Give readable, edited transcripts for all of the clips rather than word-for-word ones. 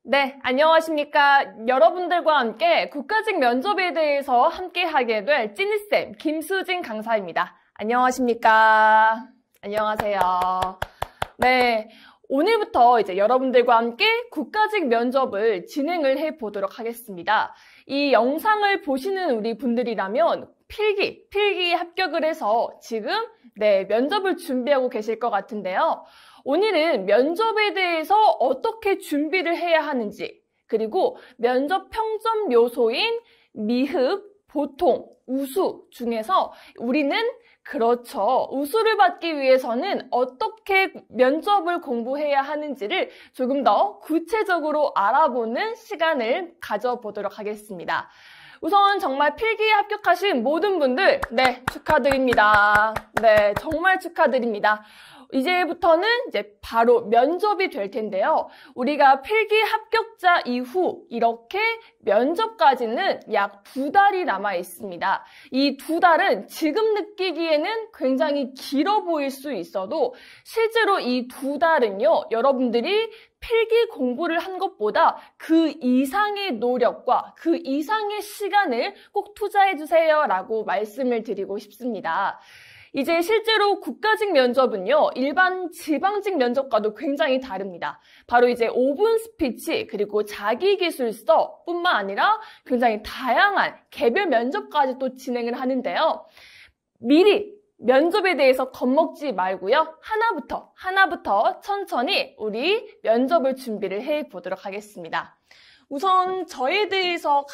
네, 안녕하십니까. 여러분들과 함께 국가직 면접에 대해서 함께 하게 될 찐이쌤 김수진 강사입니다. 안녕하십니까. 안녕하세요. 네, 오늘부터 이제 여러분들과 함께 국가직 면접을 진행을 해 보도록 하겠습니다. 이 영상을 보시는 우리 분들이라면 필기 합격을 해서 지금 면접을 준비하고 계실 것 같은데요. 오늘은 면접에 대해서 어떻게 준비를 해야 하는지, 그리고 면접 평점 요소인 미흡, 보통, 우수 중에서 우리는 우수를 받기 위해서는 어떻게 면접을 공부해야 하는지를 조금 더 구체적으로 알아보는 시간을 가져보도록 하겠습니다. 우선 정말 필기에 합격하신 모든 분들, 축하드립니다. 정말 축하드립니다. 이제부터는 바로 면접이 될 텐데요. 우리가 필기 합격자 이후 이렇게 면접까지는 약 2달이 남아 있습니다. 이 2달은 지금 느끼기에는 굉장히 길어 보일 수 있어도 실제로 이 2달은요, 여러분들이 필기 공부를 한 것보다 그 이상의 노력과 그 이상의 시간을 꼭 투자해 주세요 라고 말씀을 드리고 싶습니다. 이제 실제로 국가직 면접은요, 일반 지방직 면접과도 굉장히 다릅니다. 바로 이제 5분 스피치 그리고 자기기술서 뿐만 아니라 굉장히 다양한 개별 면접까지 또 진행을 하는데요. 미리 면접에 대해서 겁먹지 말고요. 하나부터 천천히 우리 면접을 준비를 해 보도록 하겠습니다. 우선 저에 대해서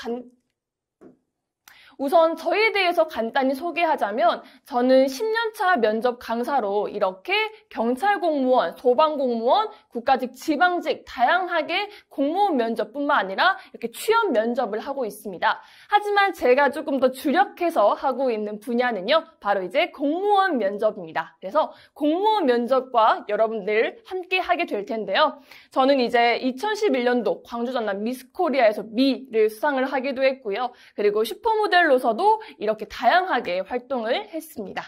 간단히 소개하자면 저는 10년차 면접 강사로 이렇게 경찰 공무원, 소방 공무원, 국가직, 지방직 다양하게 공무원 면접뿐만 아니라 이렇게 취업 면접을 하고 있습니다. 하지만 제가 조금 더 주력해서 하고 있는 분야는요, 바로 이제 공무원 면접입니다. 그래서 공무원 면접과 여러분들 함께 하게 될 텐데요. 저는 이제 2011년도 광주 전남 미스 코리아에서 미를 수상을 하기도 했고요. 그리고 슈퍼모델 로서도 이렇게 다양하게 활동을 했습니다.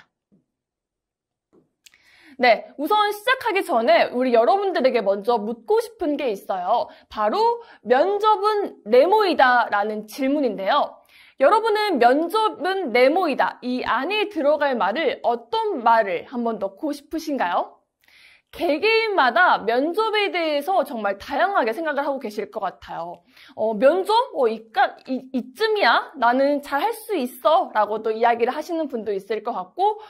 우선 시작하기 전에 우리 여러분들에게 먼저 묻고 싶은 게 있어요. 바로 면접은 네모이다 라는 질문인데요. 여러분은 면접은 네모이다, 이 안에 들어갈 말을 어떤 말을 한번 넣고 싶으신가요? 개개인마다 면접에 대해서 정말 다양하게 생각을 하고 계실 것 같아요. 면접? 이쯤이야? 나는 잘 할 수 있어 라고도 이야기를 하시는 분도 있을 것 같고,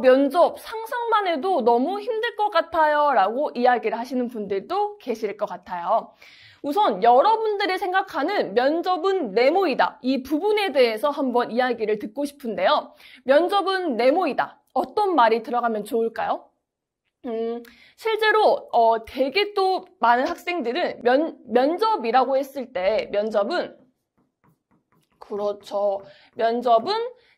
면접 상상만 해도 너무 힘들 것 같아요 라고 이야기를 하시는 분들도 계실 것 같아요. 우선 여러분들이 생각하는 면접은 네모이다, 이 부분에 대해서 한번 이야기를 듣고 싶은데요. 면접은 네모이다, 어떤 말이 들어가면 좋을까요? 실제로 되게 또 많은 학생들은 면접이라고 했을 때 면접은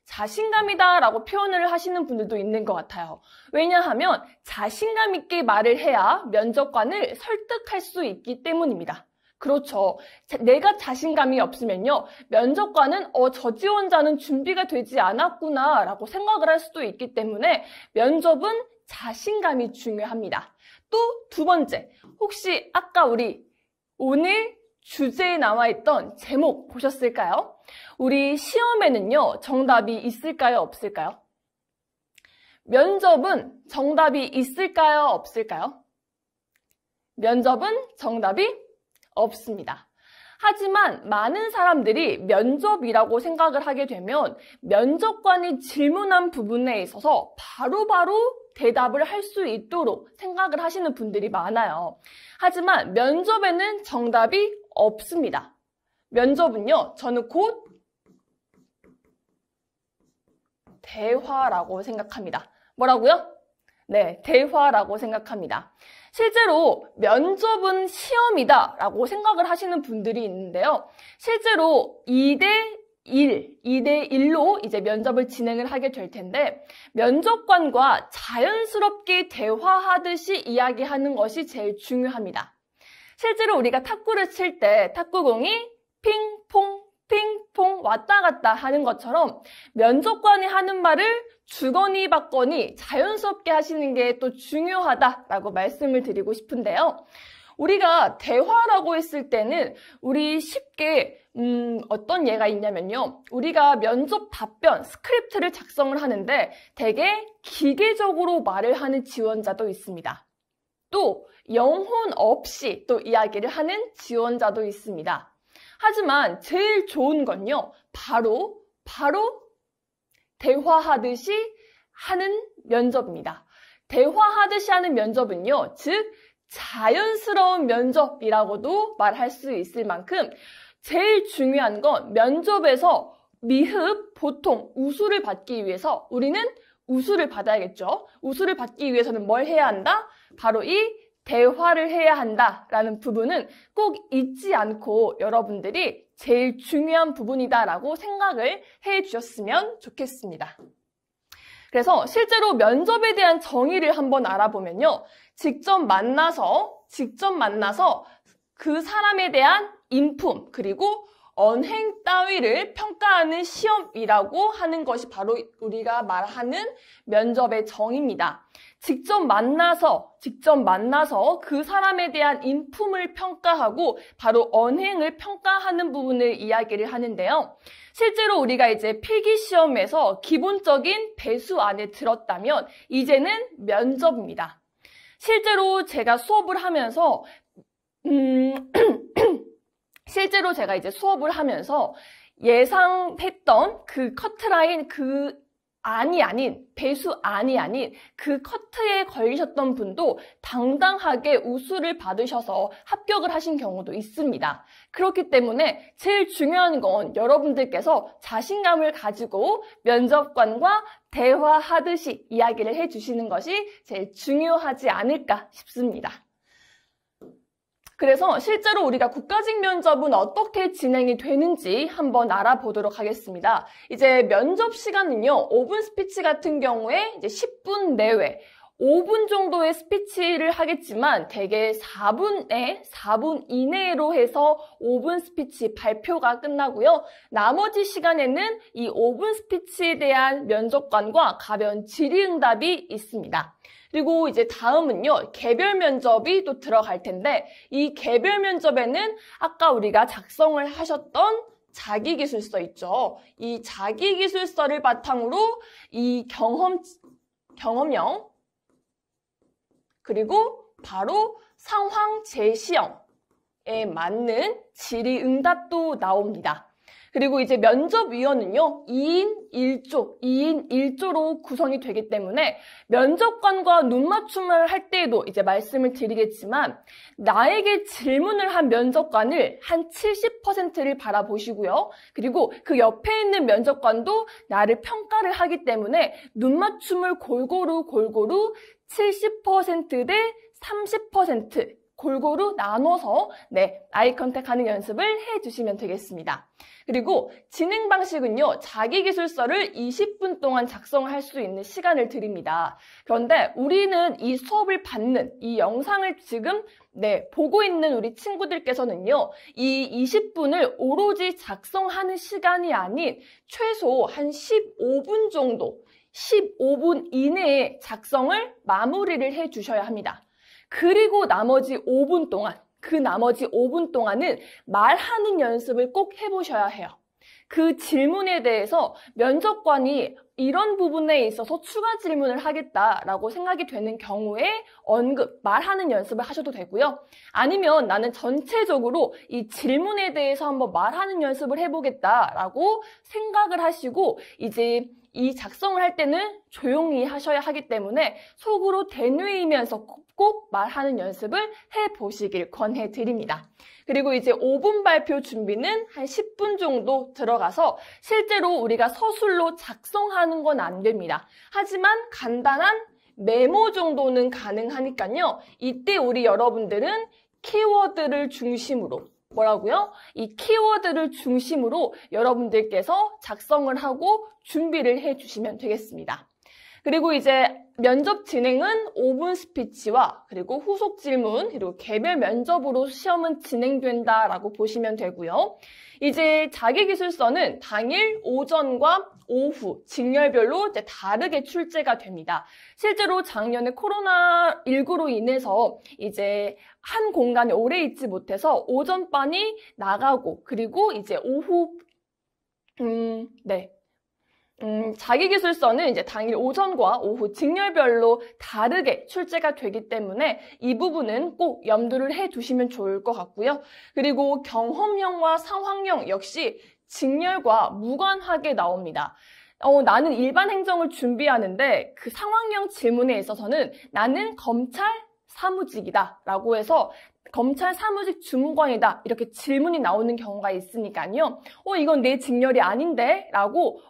자신감이다 라고 표현을 하시는 분들도 있는 것 같아요. 왜냐하면 자신감 있게 말을 해야 면접관을 설득할 수 있기 때문입니다. 그렇죠. 내가 자신감이 없으면요, 면접관은 저 지원자는 준비가 되지 않았구나 라고 생각을 할 수도 있기 때문에 면접은 자신감이 중요합니다. 또 두 번째, 혹시 아까 우리 오늘 주제에 나와 있던 제목 보셨을까요? 우리 시험에는요, 정답이 있을까요, 없을까요? 면접은 정답이 있을까요, 없을까요? 면접은 정답이 없습니다. 하지만 많은 사람들이 면접이라고 생각을 하게 되면 면접관이 질문한 부분에 있어서 바로바로 대답을 할 수 있도록 생각을 하시는 분들이 많아요. 하지만 면접에는 정답이 없습니다. 면접은요, 저는 곧 대화라고 생각합니다. 뭐라고요? 대화라고 생각합니다. 실제로 면접은 시험이다 라고 생각을 하시는 분들이 있는데요. 실제로 2대1로 이제 면접을 진행을 하게 될 텐데, 면접관과 자연스럽게 대화하듯이 이야기하는 것이 제일 중요합니다. 실제로 우리가 탁구를 칠 때 탁구공이 핑퐁 왔다 갔다 하는 것처럼 면접관이 하는 말을 주거니 받거니 자연스럽게 하시는 게 또 중요하다라고 말씀을 드리고 싶은데요. 우리가 대화라고 했을 때는 우리 쉽게 어떤 예가 있냐면요. 우리가 면접 답변 스크립트를 작성을 하는데 되게 기계적으로 말을 하는 지원자도 있습니다. 또 영혼 없이 또 이야기를 하는 지원자도 있습니다. 하지만 제일 좋은 건요. 바로 대화하듯이 하는 면접입니다. 대화하듯이 하는 면접은요. 즉 자연스러운 면접이라고도 말할 수 있을 만큼 제일 중요한 건 면접에서 보통 우수를 받기 위해서 우리는 우수를 받아야겠죠. 우수를 받기 위해서는 뭘 해야 한다? 바로 이 대화를 해야 한다라는 부분은 꼭 잊지 않고 여러분들이 제일 중요한 부분이다라고 생각을 해 주셨으면 좋겠습니다. 그래서 실제로 면접에 대한 정의를 한번 알아보면요. 직접 만나서 그 사람에 대한 인품 그리고 언행 따위를 평가하는 시험이라고 하는 것이 바로 우리가 말하는 면접의 정의입니다. 직접 만나서 그 사람에 대한 인품을 평가하고 바로 언행을 평가하는 부분을 이야기를 하는데요. 실제로 우리가 이제 필기시험에서 기본적인 배수 안에 들었다면 이제는 면접입니다. 실제로 제가 수업을 하면서 예상했던 그 커트라인 배수 안이 아닌 그 커트에 걸리셨던 분도 당당하게 우수를 받으셔서 합격을 하신 경우도 있습니다. 그렇기 때문에 제일 중요한 건 여러분들께서 자신감을 가지고 면접관과 대화하듯이 이야기를 해주시는 것이 제일 중요하지 않을까 싶습니다. 그래서 실제로 우리가 국가직 면접은 어떻게 진행이 되는지 한번 알아보도록 하겠습니다. 이제 면접 시간은요, 5분 스피치 같은 경우에 이제 10분 내외, 5분 정도의 스피치를 하겠지만 대개 4분 이내로 해서 5분 스피치 발표가 끝나고요. 나머지 시간에는 이 5분 스피치에 대한 면접관과 가벼운 질의응답이 있습니다. 그리고 이제 다음은요, 개별 면접이 또 들어갈 텐데 이 개별 면접에는 아까 우리가 작성을 하셨던 자기기술서 있죠. 이 자기기술서를 바탕으로 이 경험형 그리고 바로 상황 제시형에 맞는 질의응답도 나옵니다. 그리고 이제 면접위원은요, 2인 1조로 구성이 되기 때문에 면접관과 눈맞춤을 할 때에도 이제 말씀을 드리겠지만 나에게 질문을 한 면접관을 한 70%를 바라보시고요. 그리고 그 옆에 있는 면접관도 나를 평가를 하기 때문에 눈맞춤을 골고루 70% 대 30% 골고루 나눠서 아이 컨택하는 연습을 해주시면 되겠습니다. 그리고 진행 방식은요, 자기기술서를 20분 동안 작성을 할 수 있는 시간을 드립니다. 그런데 우리는 이 수업을 받는 이 영상을 지금 보고 있는 우리 친구들께서는요, 이 20분을 오로지 작성하는 시간이 아닌 최소 한 15분 정도, 15분 이내에 작성을 마무리를 해 주셔야 합니다. 그리고 나머지 5분 동안은 말하는 연습을 꼭 해보셔야 해요. 그 질문에 대해서 면접관이 이런 부분에 있어서 추가 질문을 하겠다라고 생각이 되는 경우에 말하는 연습을 하셔도 되고요. 아니면 나는 전체적으로 이 질문에 대해서 한번 말하는 연습을 해보겠다라고 생각을 하시고 이제 이 작성을 할 때는 조용히 하셔야 하기 때문에 속으로 되뇌이면서 꼭 말하는 연습을 해보시길 권해드립니다. 그리고 이제 5분 발표 준비는 한 10분 정도 들어가서 실제로 우리가 서술로 작성하는 건 안 됩니다. 하지만 간단한 메모 정도는 가능하니까요. 이때 우리 여러분들은 키워드를 중심으로 이 키워드를 중심으로 여러분들께서 작성을 하고 준비를 해주시면 되겠습니다. 그리고 이제 면접 진행은 5분 스피치와 그리고 후속 질문, 그리고 개별 면접으로 시험은 진행된다라고 보시면 되고요. 이제 자기기술서는 당일 오전과 오후, 직렬별로 이제 다르게 출제가 됩니다. 실제로 작년에 코로나19로 인해서 이제 한 공간에 오래 있지 못해서 오전반이 나가고, 그리고 이제 오후, 자기기술서는 이제 당일 오전과 오후 직렬별로 다르게 출제가 되기 때문에 이 부분은 꼭 염두를 해 두시면 좋을 것 같고요. 그리고 경험형과 상황형 역시 직렬과 무관하게 나옵니다. 나는 일반 행정을 준비하는데 그 상황형 질문에 있어서는 나는 검찰 사무직이다 라고 해서 검찰 사무직 주무관이다 이렇게 질문이 나오는 경우가 있으니까요. 이건 내 직렬이 아닌데 라고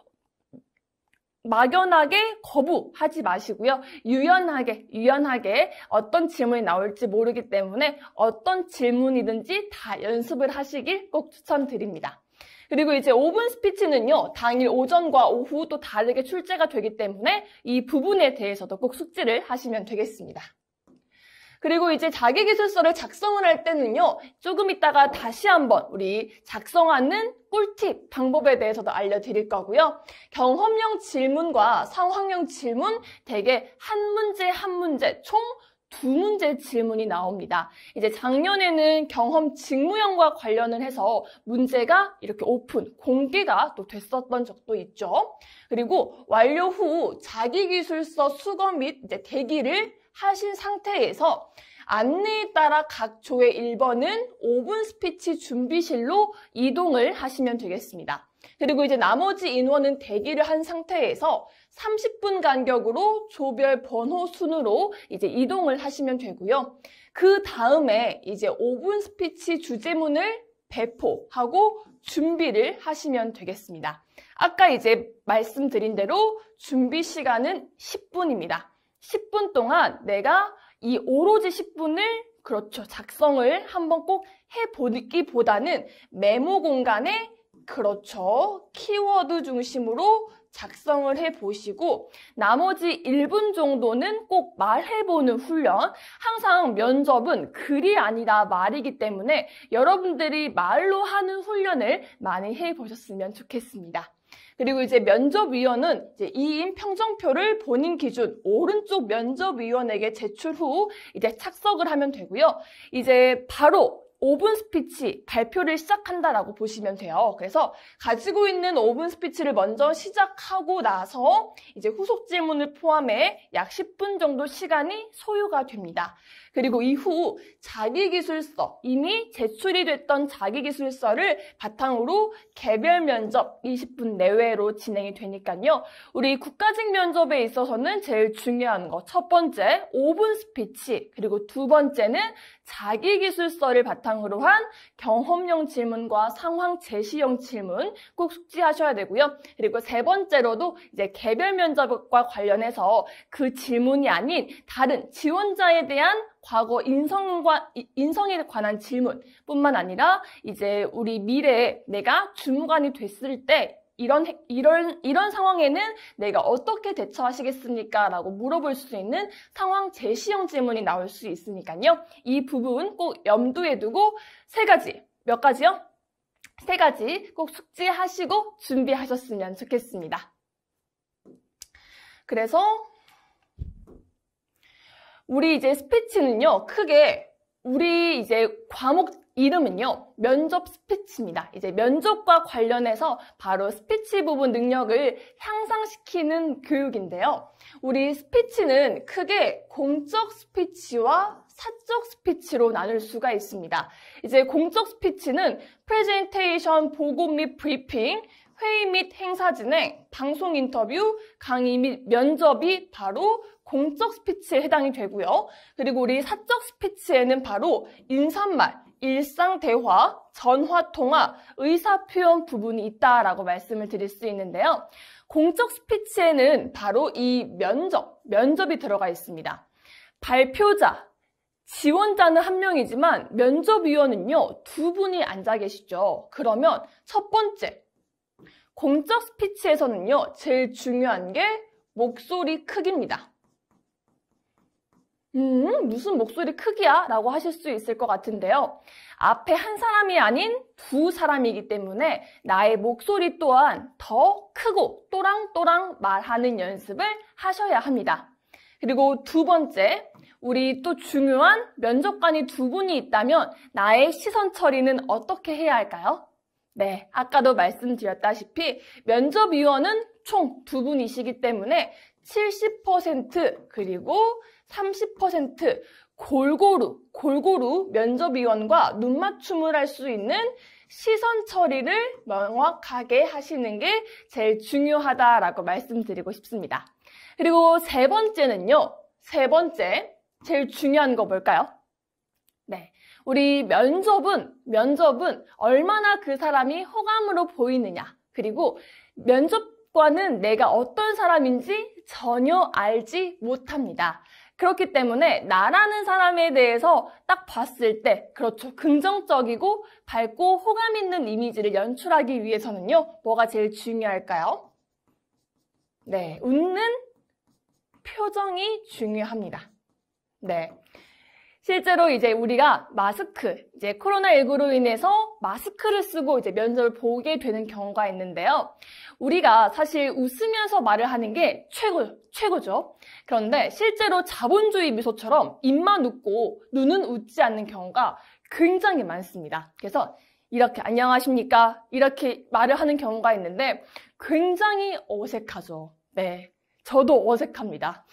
막연하게 거부하지 마시고요. 유연하게 어떤 질문이 나올지 모르기 때문에 어떤 질문이든지 다 연습을 하시길 꼭 추천드립니다. 그리고 이제 5분 스피치는요, 당일 오전과 오후 또 다르게 출제가 되기 때문에 이 부분에 대해서도 꼭 숙지를 하시면 되겠습니다. 그리고 이제 자기기술서를 작성을 할 때는요, 조금 있다가 다시 한번 우리 작성하는 꿀팁 방법에 대해서도 알려드릴 거고요. 경험형 질문과 상황형 질문 대개 한 문제 총 2문제 질문이 나옵니다. 이제 작년에는 경험 직무형과 관련을 해서 문제가 이렇게 오픈, 공개가 또 됐었던 적도 있죠. 그리고 완료 후 자기기술서 수거 및 이제 대기를 하신 상태에서 안내에 따라 각 조의 1번은 5분 스피치 준비실로 이동을 하시면 되겠습니다. 그리고 이제 나머지 인원은 대기를 한 상태에서 30분 간격으로 조별 번호 순으로 이제 이동을 하시면 되고요. 그 다음에 이제 5분 스피치 주제문을 배포하고 준비를 하시면 되겠습니다. 아까 이제 말씀드린 대로 준비 시간은 10분입니다. 10분 동안 내가 이 오로지 10분을 그렇죠. 작성을 한번 꼭 해보기보다는 메모 공간에 그렇죠. 키워드 중심으로 작성을 해보시고 나머지 1분 정도는 꼭 말해보는 훈련. 항상 면접은 글이 아니라 말이기 때문에 여러분들이 말로 하는 훈련을 많이 해보셨으면 좋겠습니다. 그리고 이제 면접위원은 이제 2인 평정표를 본인 기준 오른쪽 면접위원에게 제출 후 이제 착석을 하면 되고요. 이제 바로 5분 스피치 발표를 시작한다라고 보시면 돼요. 그래서 가지고 있는 5분 스피치를 먼저 시작하고 나서 이제 후속 질문을 포함해 약 10분 정도 시간이 소요가 됩니다. 그리고 이후 자기기술서, 이미 제출이 됐던 자기기술서를 바탕으로 개별 면접 20분 내외로 진행이 되니까요. 우리 국가직 면접에 있어서는 제일 중요한 거, 첫 번째 5분 스피치, 그리고 두 번째는 자기기술서를 바탕으로 한 경험형 질문과 상황 제시형 질문 꼭 숙지하셔야 되고요. 그리고 세 번째로도 이제 개별 면접과 관련해서 그 질문이 아닌 다른 지원자에 대한 과거 인성에 관한 질문뿐만 아니라 이제 우리 미래에 내가 주무관이 됐을 때 이런 상황에는 내가 어떻게 대처하시겠습니까? 라고 물어볼 수 있는 상황 제시형 질문이 나올 수 있으니까요. 이 부분 꼭 염두에 두고 세 가지, 몇 가지요? 세 가지 꼭 숙지하시고 준비하셨으면 좋겠습니다. 그래서 우리 이제 스피치는요, 크게 우리 이제 과목 이름은요, 면접 스피치입니다. 이제 면접과 관련해서 바로 스피치 부분 능력을 향상시키는 교육인데요. 우리 스피치는 크게 공적 스피치와 사적 스피치로 나눌 수가 있습니다. 이제 공적 스피치는 프레젠테이션, 보고 및 브리핑, 회의 및 행사 진행, 방송 인터뷰, 강의 및 면접이 바로 공적 스피치에 해당이 되고요. 그리고 우리 사적 스피치에는 바로 인사말, 일상 대화, 전화 통화, 의사 표현 부분이 있다라고 말씀을 드릴 수 있는데요. 공적 스피치에는 바로 이 면접이 들어가 있습니다. 발표자, 지원자는 한 명이지만 면접위원은요, 두 분이 앉아 계시죠. 그러면 첫 번째, 공적 스피치에서는요, 제일 중요한 게 목소리 크기입니다. 무슨 목소리 크기야? 라고 하실 수 있을 것 같은데요. 앞에 한 사람이 아닌 두 사람이기 때문에 나의 목소리 또한 더 크고 또랑또랑 말하는 연습을 하셔야 합니다. 그리고 두 번째, 우리 또 중요한 면접관이 두 분이 있다면 나의 시선 처리는 어떻게 해야 할까요? 네, 아까도 말씀드렸다시피 면접위원은 총 두 분이시기 때문에 70% 그리고 30% 골고루 면접위원과 눈맞춤을 할 수 있는 시선 처리를 명확하게 하시는 게 제일 중요하다라고 말씀드리고 싶습니다. 그리고 세 번째는요. 제일 중요한 거 뭘까요? 네, 우리 면접은 얼마나 그 사람이 호감으로 보이느냐, 그리고 면접관은 내가 어떤 사람인지 전혀 알지 못합니다. 그렇기 때문에 나라는 사람에 대해서 딱 봤을 때, 그렇죠, 긍정적이고 밝고 호감 있는 이미지를 연출하기 위해서는요, 뭐가 제일 중요할까요? 네, 웃는 표정이 중요합니다. 네. 실제로 이제 우리가 이제 코로나19로 인해서 마스크를 쓰고 이제 면접을 보게 되는 경우가 있는데요. 우리가 사실 웃으면서 말을 하는 게 최고죠. 그런데 실제로 자본주의 미소처럼 입만 웃고 눈은 웃지 않는 경우가 굉장히 많습니다. 그래서 이렇게 안녕하십니까? 이렇게 말을 하는 경우가 있는데 굉장히 어색하죠. 네. 저도 어색합니다.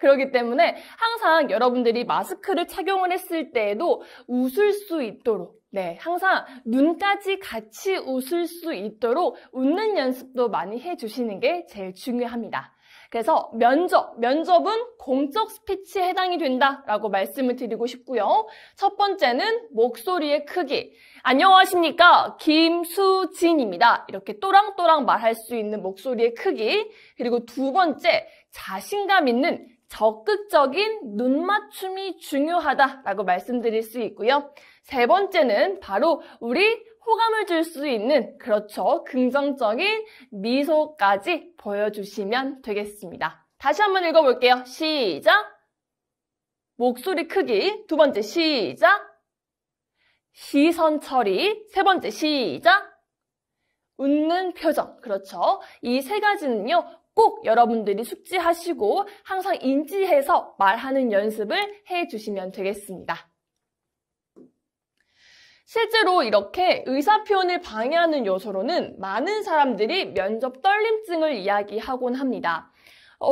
그렇기 때문에 항상 여러분들이 마스크를 착용을 했을 때에도 웃을 수 있도록, 네, 항상 눈까지 같이 웃을 수 있도록 웃는 연습도 많이 해주시는 게 제일 중요합니다. 그래서 면접은 공적 스피치에 해당이 된다라고 말씀을 드리고 싶고요. 첫 번째는 목소리의 크기. 안녕하십니까? 김수진입니다. 이렇게 또랑또랑 말할 수 있는 목소리의 크기. 그리고 두 번째, 자신감 있는 적극적인 눈맞춤이 중요하다라고 말씀드릴 수 있고요. 세 번째는 바로 우리 호감을 줄 수 있는, 그렇죠, 긍정적인 미소까지 보여주시면 되겠습니다. 다시 한번 읽어볼게요. 시작! 목소리 크기. 두 번째 시작! 시선 처리. 세 번째 시작! 웃는 표정. 그렇죠. 이 세 가지는요, 꼭 여러분들이 숙지하시고 항상 인지해서 말하는 연습을 해주시면 되겠습니다. 실제로 이렇게 의사표현을 방해하는 요소로는 많은 사람들이 면접 떨림증을 이야기하곤 합니다.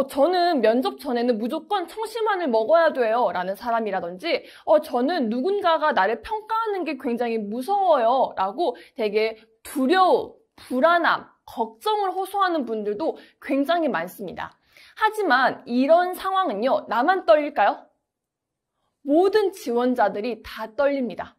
저는 면접 전에는 무조건 청심환을 먹어야 돼요 라는 사람이라든지 저는 누군가가 나를 평가하는 게 굉장히 무서워요 라고 되게 두려움, 불안함, 걱정을 호소하는 분들도 굉장히 많습니다. 하지만 이런 상황은요, 나만 떨릴까요? 모든 지원자들이 다 떨립니다.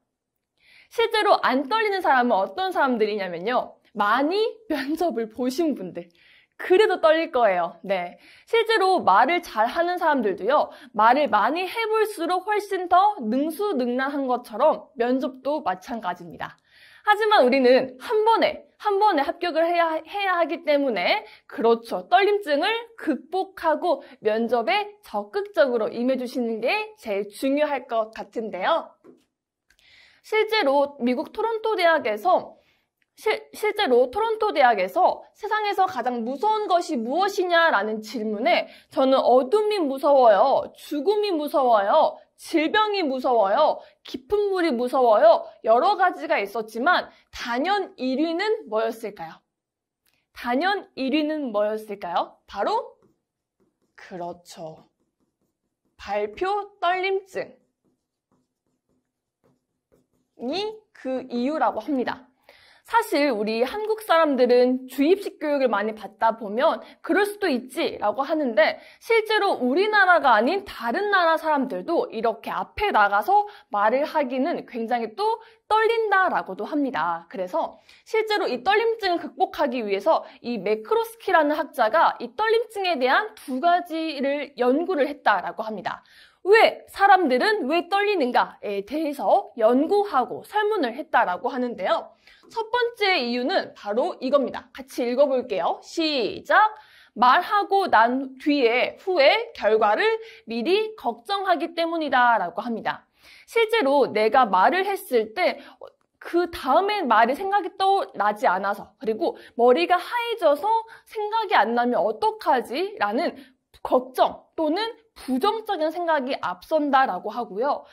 실제로 안 떨리는 사람은 어떤 사람들이냐면요, 많이 면접을 보신 분들, 그래도 떨릴 거예요. 네, 실제로 말을 잘하는 사람들도요, 말을 많이 해볼수록 훨씬 더 능수능란한 것처럼 면접도 마찬가지입니다. 하지만 우리는 한 번에 합격을 해야 하기 때문에, 그렇죠, 떨림증을 극복하고 면접에 적극적으로 임해주시는 게 제일 중요할 것 같은데요. 실제로 미국 토론토 대학에서 세상에서 가장 무서운 것이 무엇이냐라는 질문에 저는 어둠이 무서워요, 죽음이 무서워요, 질병이 무서워요, 깊은 물이 무서워요, 여러 가지가 있었지만 단연 1위는 뭐였을까요? 바로 그렇죠, 발표 떨림증이 그 이유라고 합니다. 사실 우리 한국 사람들은 주입식 교육을 많이 받다 보면 그럴 수도 있지라고 하는데, 실제로 우리나라가 아닌 다른 나라 사람들도 이렇게 앞에 나가서 말을 하기는 굉장히 또 떨린다라고도 합니다. 그래서 실제로 이 떨림증을 극복하기 위해서 이 매크로스키라는 학자가 이 떨림증에 대한 두 가지를 연구를 했다라고 합니다. 왜 사람들은 왜 떨리는가에 대해서 연구하고 설문을 했다라고 하는데요. 첫 번째 이유는 바로 이겁니다. 같이 읽어볼게요. 시작! 말하고 난 후에 결과를 미리 걱정하기 때문이다라고 합니다. 실제로 내가 말을 했을 때 그 다음에 말이 생각이 떠나지 않아서, 그리고 머리가 하얘져서 생각이 안 나면 어떡하지? 라는 걱정 또는 부정적인 생각이 앞선다라고 하고요.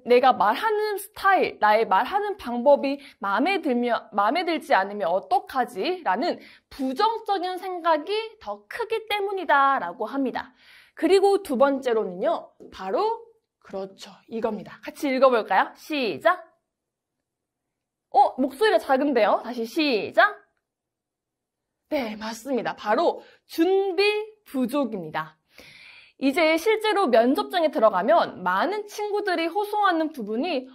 내가 말하는 스타일, 나의 말하는 방법이 마음에 들지 않으면 어떡하지? 라는 부정적인 생각이 더 크기 때문이다라고 합니다. 그리고 두 번째로는요, 바로 그렇죠, 이겁니다. 같이 읽어볼까요? 시작! 목소리가 작은데요? 다시 시작! 네, 맞습니다. 바로 준비 부족입니다. 이제 실제로 면접장에 들어가면 많은 친구들이 호소하는 부분이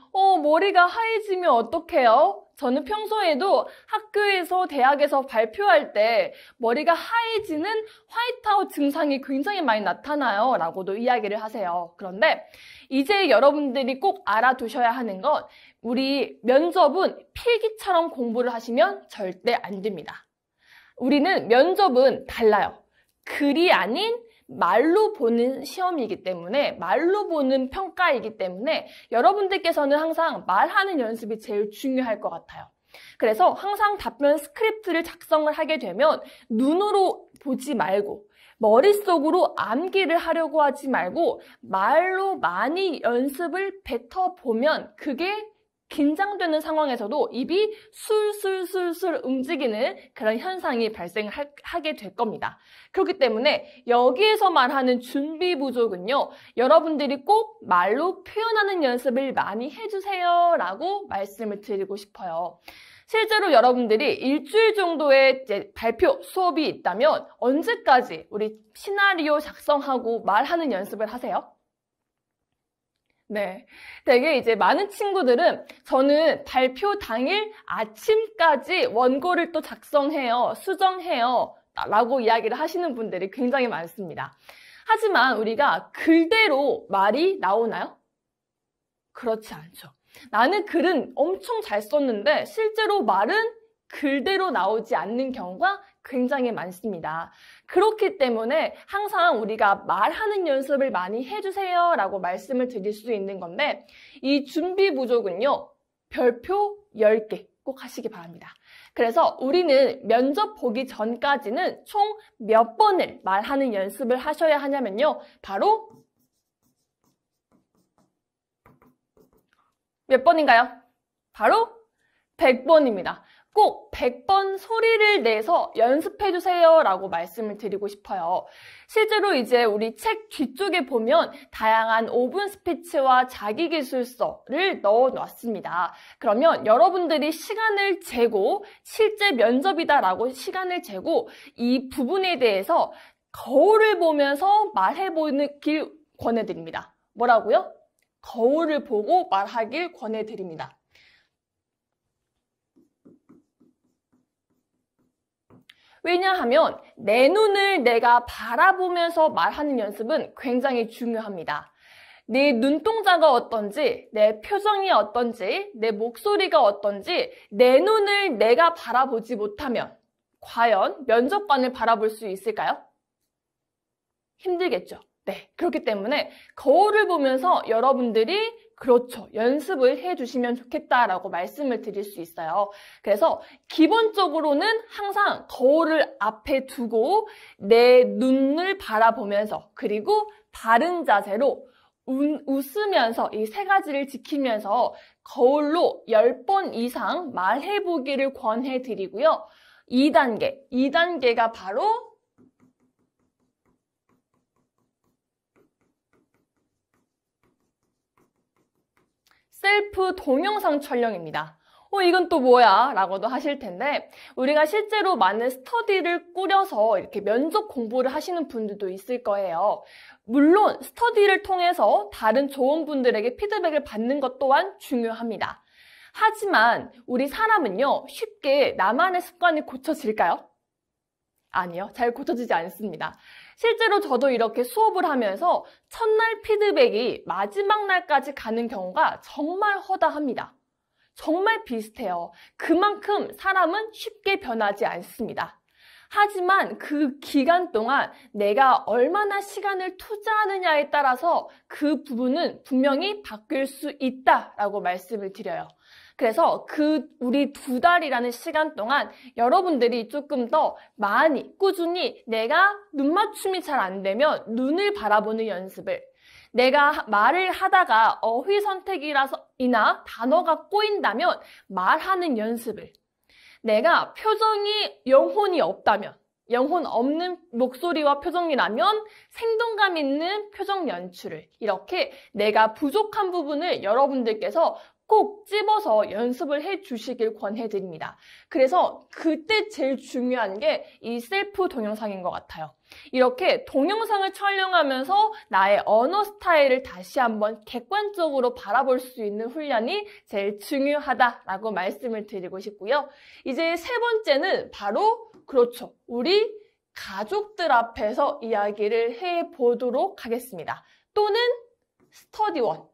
머리가 하얘지면 어떡해요? 저는 평소에도 학교에서 대학에서 발표할 때 머리가 하얘지는 화이트아웃 증상이 굉장히 많이 나타나요 라고도 이야기를 하세요. 그런데 이제 여러분들이 꼭 알아두셔야 하는 건 우리 면접은 필기처럼 공부를 하시면 절대 안 됩니다. 우리는 면접은 달라요. 글이 아닌 말로 보는 시험이기 때문에, 말로 보는 평가이기 때문에 여러분들께서는 항상 말하는 연습이 제일 중요할 것 같아요. 그래서 항상 답변 스크립트를 작성을 하게 되면 눈으로 보지 말고 머릿속으로 암기를 하려고 하지 말고 말로 많이 연습을 뱉어보면 그게 긴장되는 상황에서도 입이 술술술술 움직이는 그런 현상이 발생을 하게 될 겁니다. 그렇기 때문에 여기에서 말하는 준비 부족은요, 여러분들이 꼭 말로 표현하는 연습을 많이 해주세요 라고 말씀을 드리고 싶어요. 실제로 여러분들이 일주일 정도의 이제 발표 수업이 있다면 언제까지 우리 시나리오 작성하고 말하는 연습을 하세요? 네, 되게 이제 많은 친구들은 저는 발표 당일 아침까지 원고를 또 작성해요, 수정해요 라고 이야기를 하시는 분들이 굉장히 많습니다. 하지만 우리가 글대로 말이 나오나요? 그렇지 않죠. 나는 글은 엄청 잘 썼는데 실제로 말은 글대로 나오지 않는 경우가 굉장히 많습니다. 그렇기 때문에 항상 우리가 말하는 연습을 많이 해주세요 라고 말씀을 드릴 수 있는 건데, 이 준비 부족은요, 별표 10개 꼭 하시기 바랍니다. 그래서 우리는 면접 보기 전까지는 총 몇 번을 말하는 연습을 하셔야 하냐면요, 바로 몇 번인가요? 바로 100번입니다. 꼭 100번 소리를 내서 연습해주세요 라고 말씀을 드리고 싶어요. 실제로 이제 우리 책 뒤쪽에 보면 다양한 5분 스피치와 자기계술서를 넣어놨습니다. 그러면 여러분들이 시간을 재고, 실제 면접이다라고 시간을 재고 이 부분에 대해서 거울을 보면서 말해보길 권해드립니다. 뭐라고요? 거울을 보고 말하길 권해드립니다. 왜냐하면 내 눈을 내가 바라보면서 말하는 연습은 굉장히 중요합니다. 내 눈동자가 어떤지, 내 표정이 어떤지, 내 목소리가 어떤지 내 눈을 내가 바라보지 못하면 과연 면접관을 바라볼 수 있을까요? 힘들겠죠. 네, 그렇기 때문에 거울을 보면서 여러분들이 그렇죠, 연습을 해주시면 좋겠다라고 말씀을 드릴 수 있어요. 그래서 기본적으로는 항상 거울을 앞에 두고 내 눈을 바라보면서, 그리고 바른 자세로 웃으면서 이 세 가지를 지키면서 거울로 10번 이상 말해보기를 권해드리고요. 2단계가 바로 셀프 동영상 촬영입니다. 이건 또 뭐야? 라고도 하실 텐데, 우리가 실제로 많은 스터디를 꾸려서 이렇게 면접 공부를 하시는 분들도 있을 거예요. 물론 스터디를 통해서 다른 좋은 분들에게 피드백을 받는 것 또한 중요합니다. 하지만 우리 사람은요, 쉽게 나만의 습관이 고쳐질까요? 아니요, 잘 고쳐지지 않습니다. 실제로 저도 이렇게 수업을 하면서 첫날 피드백이 마지막 날까지 가는 경우가 정말 허다합니다. 정말 비슷해요. 그만큼 사람은 쉽게 변하지 않습니다. 하지만 그 기간 동안 내가 얼마나 시간을 투자하느냐에 따라서 그 부분은 분명히 바뀔 수 있다라고 말씀을 드려요. 그래서 우리 2달이라는 시간 동안 여러분들이 조금 더 많이 꾸준히 내가 눈 맞춤이 잘 안 되면 눈을 바라보는 연습을, 내가 말을 하다가 어휘 선택이나 단어가 꼬인다면 말하는 연습을, 내가 표정이 영혼이 없다면, 영혼 없는 목소리와 표정이라면 생동감 있는 표정 연출을, 이렇게 내가 부족한 부분을 여러분들께서 꼭 집어서 연습을 해주시길 권해드립니다. 그래서 그때 제일 중요한 게 이 셀프 동영상인 것 같아요. 이렇게 동영상을 촬영하면서 나의 언어 스타일을 다시 한번 객관적으로 바라볼 수 있는 훈련이 제일 중요하다라고 말씀을 드리고 싶고요. 이제 세 번째는 바로 그렇죠. 우리 가족들 앞에서 이야기를 해보도록 하겠습니다. 또는 스터디원.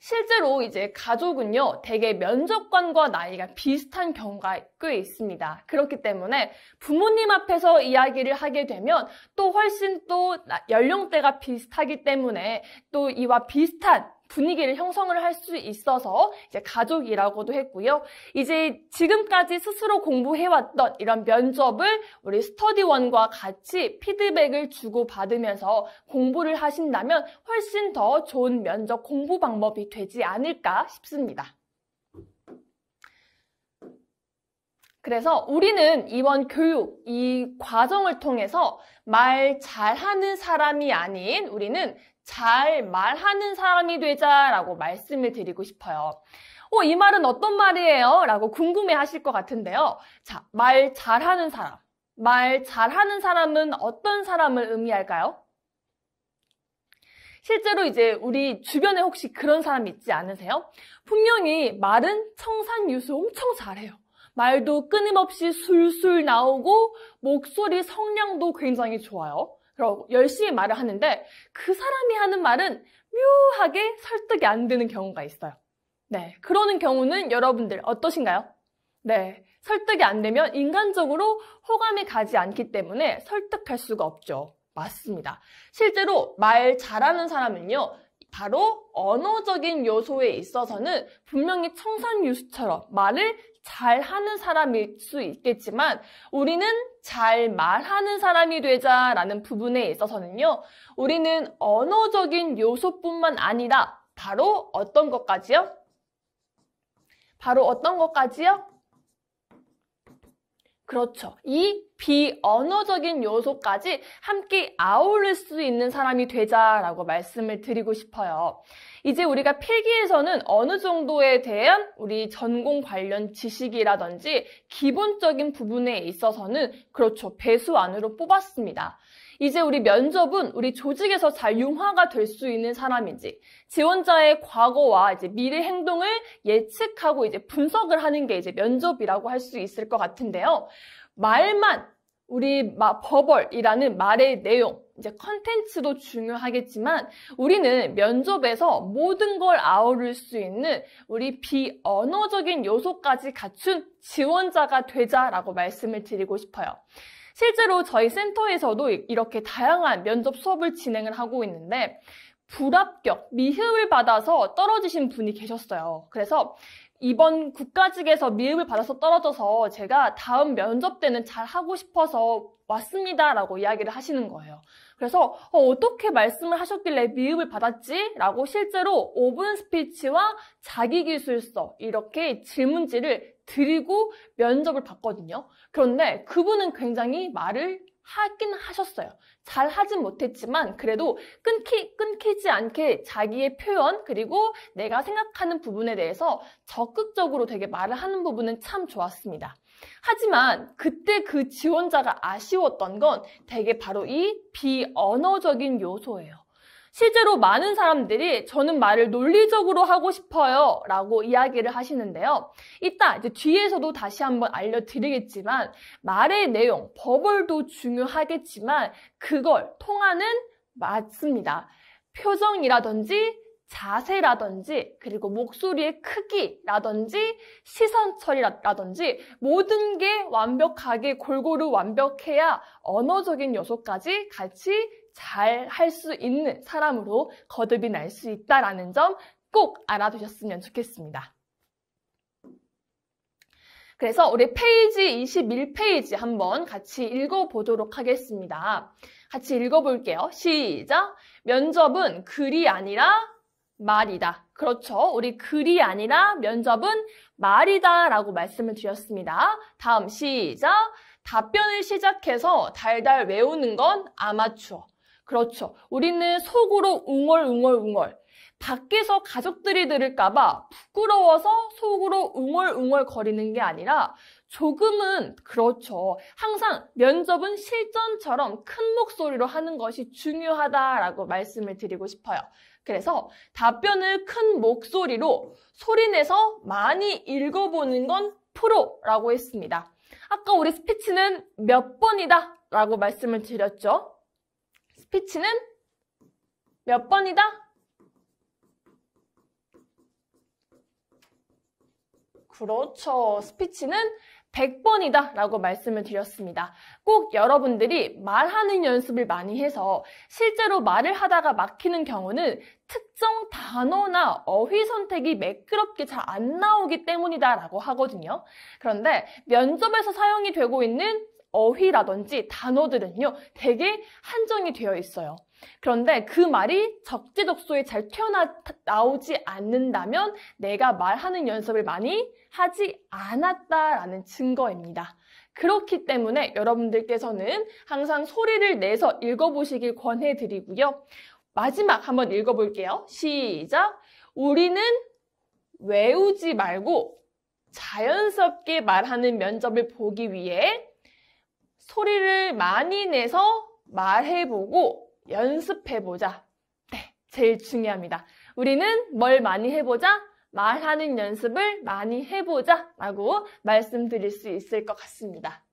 실제로 이제 가족은요, 되게 면접관과 나이가 비슷한 경우가 꽤 있습니다. 그렇기 때문에 부모님 앞에서 이야기를 하게 되면 또 훨씬 또 연령대가 비슷하기 때문에 또 이와 비슷한 분위기를 형성을 할 수 있어서 이제 가족이라고도 했고요. 이제 지금까지 스스로 공부해왔던 이런 면접을 우리 스터디원과 같이 피드백을 주고받으면서 공부를 하신다면 훨씬 더 좋은 면접 공부 방법이 되지 않을까 싶습니다. 그래서 우리는 이번 교육, 이 과정을 통해서 말 잘하는 사람이 아닌 우리는 잘 말하는 사람이 되자라고 말씀을 드리고 싶어요. 이 말은 어떤 말이에요? 라고 궁금해 하실 것 같은데요. 자, 말 잘하는 사람. 말 잘하는 사람은 어떤 사람을 의미할까요? 실제로 이제 우리 주변에 혹시 그런 사람 있지 않으세요? 분명히 말은 청산유수 엄청 잘해요. 말도 끊임없이 술술 나오고 목소리 성량도 굉장히 좋아요. 그리고 열심히 말을 하는데 그 사람이 하는 말은 묘하게 설득이 안 되는 경우가 있어요. 네, 그러는 경우는 여러분들 어떠신가요? 네, 설득이 안 되면 인간적으로 호감이 가지 않기 때문에 설득할 수가 없죠. 맞습니다. 실제로 말 잘하는 사람은요, 바로 언어적인 요소에 있어서는 분명히 청산유수처럼 말을 잘하는 사람일 수 있겠지만 우리는 잘 말하는 사람이 되자라는 부분에 있어서는요, 우리는 언어적인 요소뿐만 아니라 바로 어떤 것까지요? 바로 어떤 것까지요? 그렇죠. 이 비언어적인 요소까지 함께 아우를 수 있는 사람이 되자라고 말씀을 드리고 싶어요. 이제 우리가 필기에서는 어느 정도에 대한 우리 전공 관련 지식이라든지 기본적인 부분에 있어서는 그렇죠. 배수 안으로 뽑았습니다. 이제 우리 면접은 우리 조직에서 잘 융화가 될 수 있는 사람인지, 지원자의 과거와 이제 미래 행동을 예측하고 이제 분석을 하는 게 이제 면접이라고 할 수 있을 것 같은데요. 말만, 우리 버벌이라는 말의 내용, 이제 컨텐츠도 중요하겠지만 우리는 면접에서 모든 걸 아우를 수 있는 우리 비언어적인 요소까지 갖춘 지원자가 되자라고 말씀을 드리고 싶어요. 실제로 저희 센터에서도 이렇게 다양한 면접 수업을 진행을 하고 있는데 불합격, 미흡을 받아서 떨어지신 분이 계셨어요. 그래서 이번 국가직에서 미흡을 받아서 떨어져서 제가 다음 면접 때는 잘 하고 싶어서 왔습니다라고 이야기를 하시는 거예요. 그래서 어떻게 말씀을 하셨길래 미흡을 받았지? 라고 실제로 5분 스피치와 자기기술서 이렇게 질문지를 드리고 면접을 봤거든요. 그런데 그분은 굉장히 말을 하긴 하셨어요. 잘 하진 못했지만 그래도 끊기지 않게 자기의 표현 그리고 내가 생각하는 부분에 대해서 적극적으로 되게 말을 하는 부분은 참 좋았습니다. 하지만 그때 그 지원자가 아쉬웠던 건 되게 바로 이 비언어적인 요소예요. 실제로 많은 사람들이 저는 말을 논리적으로 하고 싶어요 라고 이야기를 하시는데요. 이따 이제 뒤에서도 다시 한번 알려드리겠지만 말의 내용, 버벌도 중요하겠지만 그걸 통하는 맞습니다. 표정이라든지 자세라든지 그리고 목소리의 크기라든지 시선 처리라든지 모든 게 완벽하게 골고루 완벽해야 언어적인 요소까지 같이 잘 할 수 있는 사람으로 거듭이 날 수 있다라는 점 꼭 알아두셨으면 좋겠습니다. 그래서 우리 페이지 21페이지 한번 같이 읽어보도록 하겠습니다. 같이 읽어볼게요. 시작! 면접은 글이 아니라 말이다. 그렇죠. 우리 글이 아니라 면접은 말이다 라고 말씀을 드렸습니다. 다음 시작! 답변을 시작해서 달달 외우는 건 아마추어. 그렇죠. 우리는 속으로 웅얼웅얼 밖에서 가족들이 들을까봐 부끄러워서 속으로 웅얼웅얼 거리는 게 아니라 조금은 그렇죠. 항상 면접은 실전처럼 큰 목소리로 하는 것이 중요하다라고 말씀을 드리고 싶어요. 그래서 답변을 큰 목소리로 소리내서 많이 읽어보는 건 프로라고 했습니다. 아까 우리 스피치는 몇 번이다 라고 말씀을 드렸죠. 스피치는 몇 번이다? 그렇죠. 스피치는 100번이다 라고 말씀을 드렸습니다. 꼭 여러분들이 말하는 연습을 많이 해서 실제로 말을 하다가 막히는 경우는 특정 단어나 어휘 선택이 매끄럽게 잘 안 나오기 때문이다 라고 하거든요. 그런데 면접에서 사용이 되고 있는 어휘라든지 단어들은요, 되게 한정이 되어 있어요. 그런데 그 말이 적재적소에 잘 튀어나오지 않는다면 내가 말하는 연습을 많이 하지 않았다라는 증거입니다. 그렇기 때문에 여러분들께서는 항상 소리를 내서 읽어보시길 권해드리고요. 마지막 한번 읽어볼게요. 시작! 우리는 외우지 말고 자연스럽게 말하는 면접을 보기 위해 소리를 많이 내서 말해보고 연습해보자. 네, 제일 중요합니다. 우리는 뭘 많이 해보자? 말하는 연습을 많이 해보자 라고 말씀드릴 수 있을 것 같습니다.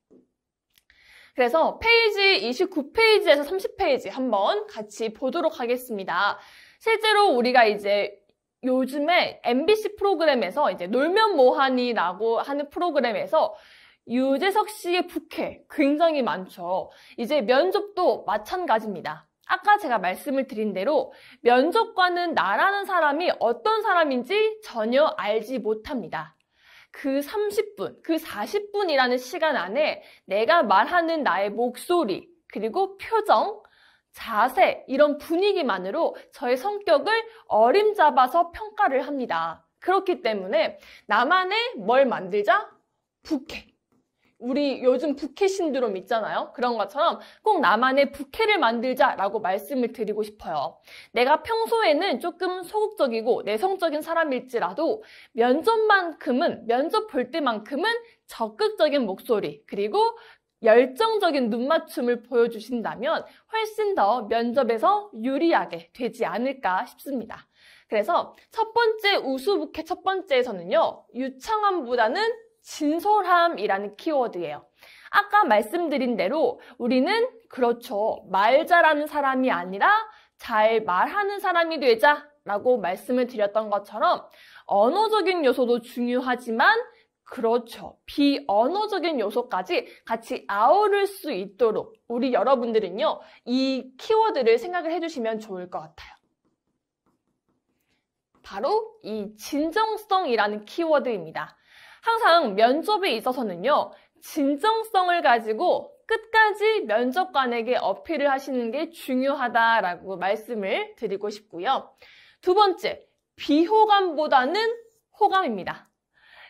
그래서 페이지 29페이지에서 30페이지 한번 같이 보도록 하겠습니다. 실제로 우리가 이제 요즘에 MBC 프로그램에서 이제 놀면 뭐하니라고 하는 프로그램에서 유재석 씨의 부캐 굉장히 많죠. 이제 면접도 마찬가지입니다. 아까 제가 말씀을 드린 대로 면접관은 나라는 사람이 어떤 사람인지 전혀 알지 못합니다. 그 30분, 그 40분이라는 시간 안에 내가 말하는 나의 목소리, 그리고 표정, 자세, 이런 분위기만으로 저의 성격을 어림잡아서 평가를 합니다. 그렇기 때문에 나만의 뭘 만들자? 부캐. 우리 요즘 부캐 신드롬 있잖아요. 그런 것처럼 꼭 나만의 부캐를 만들자라고 말씀을 드리고 싶어요. 내가 평소에는 조금 소극적이고 내성적인 사람일지라도 면접 볼 때만큼은 적극적인 목소리 그리고 열정적인 눈맞춤을 보여주신다면 훨씬 더 면접에서 유리하게 되지 않을까 싶습니다. 그래서 첫 번째 우수부캐 첫 번째에서는요. 유창함보다는 진솔함이라는 키워드예요. 아까 말씀드린 대로 우리는 그렇죠. 말 잘하는 사람이 아니라 잘 말하는 사람이 되자라고 말씀을 드렸던 것처럼 언어적인 요소도 중요하지만 그렇죠. 비언어적인 요소까지 같이 아우를 수 있도록 우리 여러분들은요. 이 키워드를 생각을 해주시면 좋을 것 같아요. 바로 이 진정성이라는 키워드입니다. 항상 면접에 있어서는요. 진정성을 가지고 끝까지 면접관에게 어필을 하시는 게 중요하다라고 말씀을 드리고 싶고요. 두 번째, 비호감보다는 호감입니다.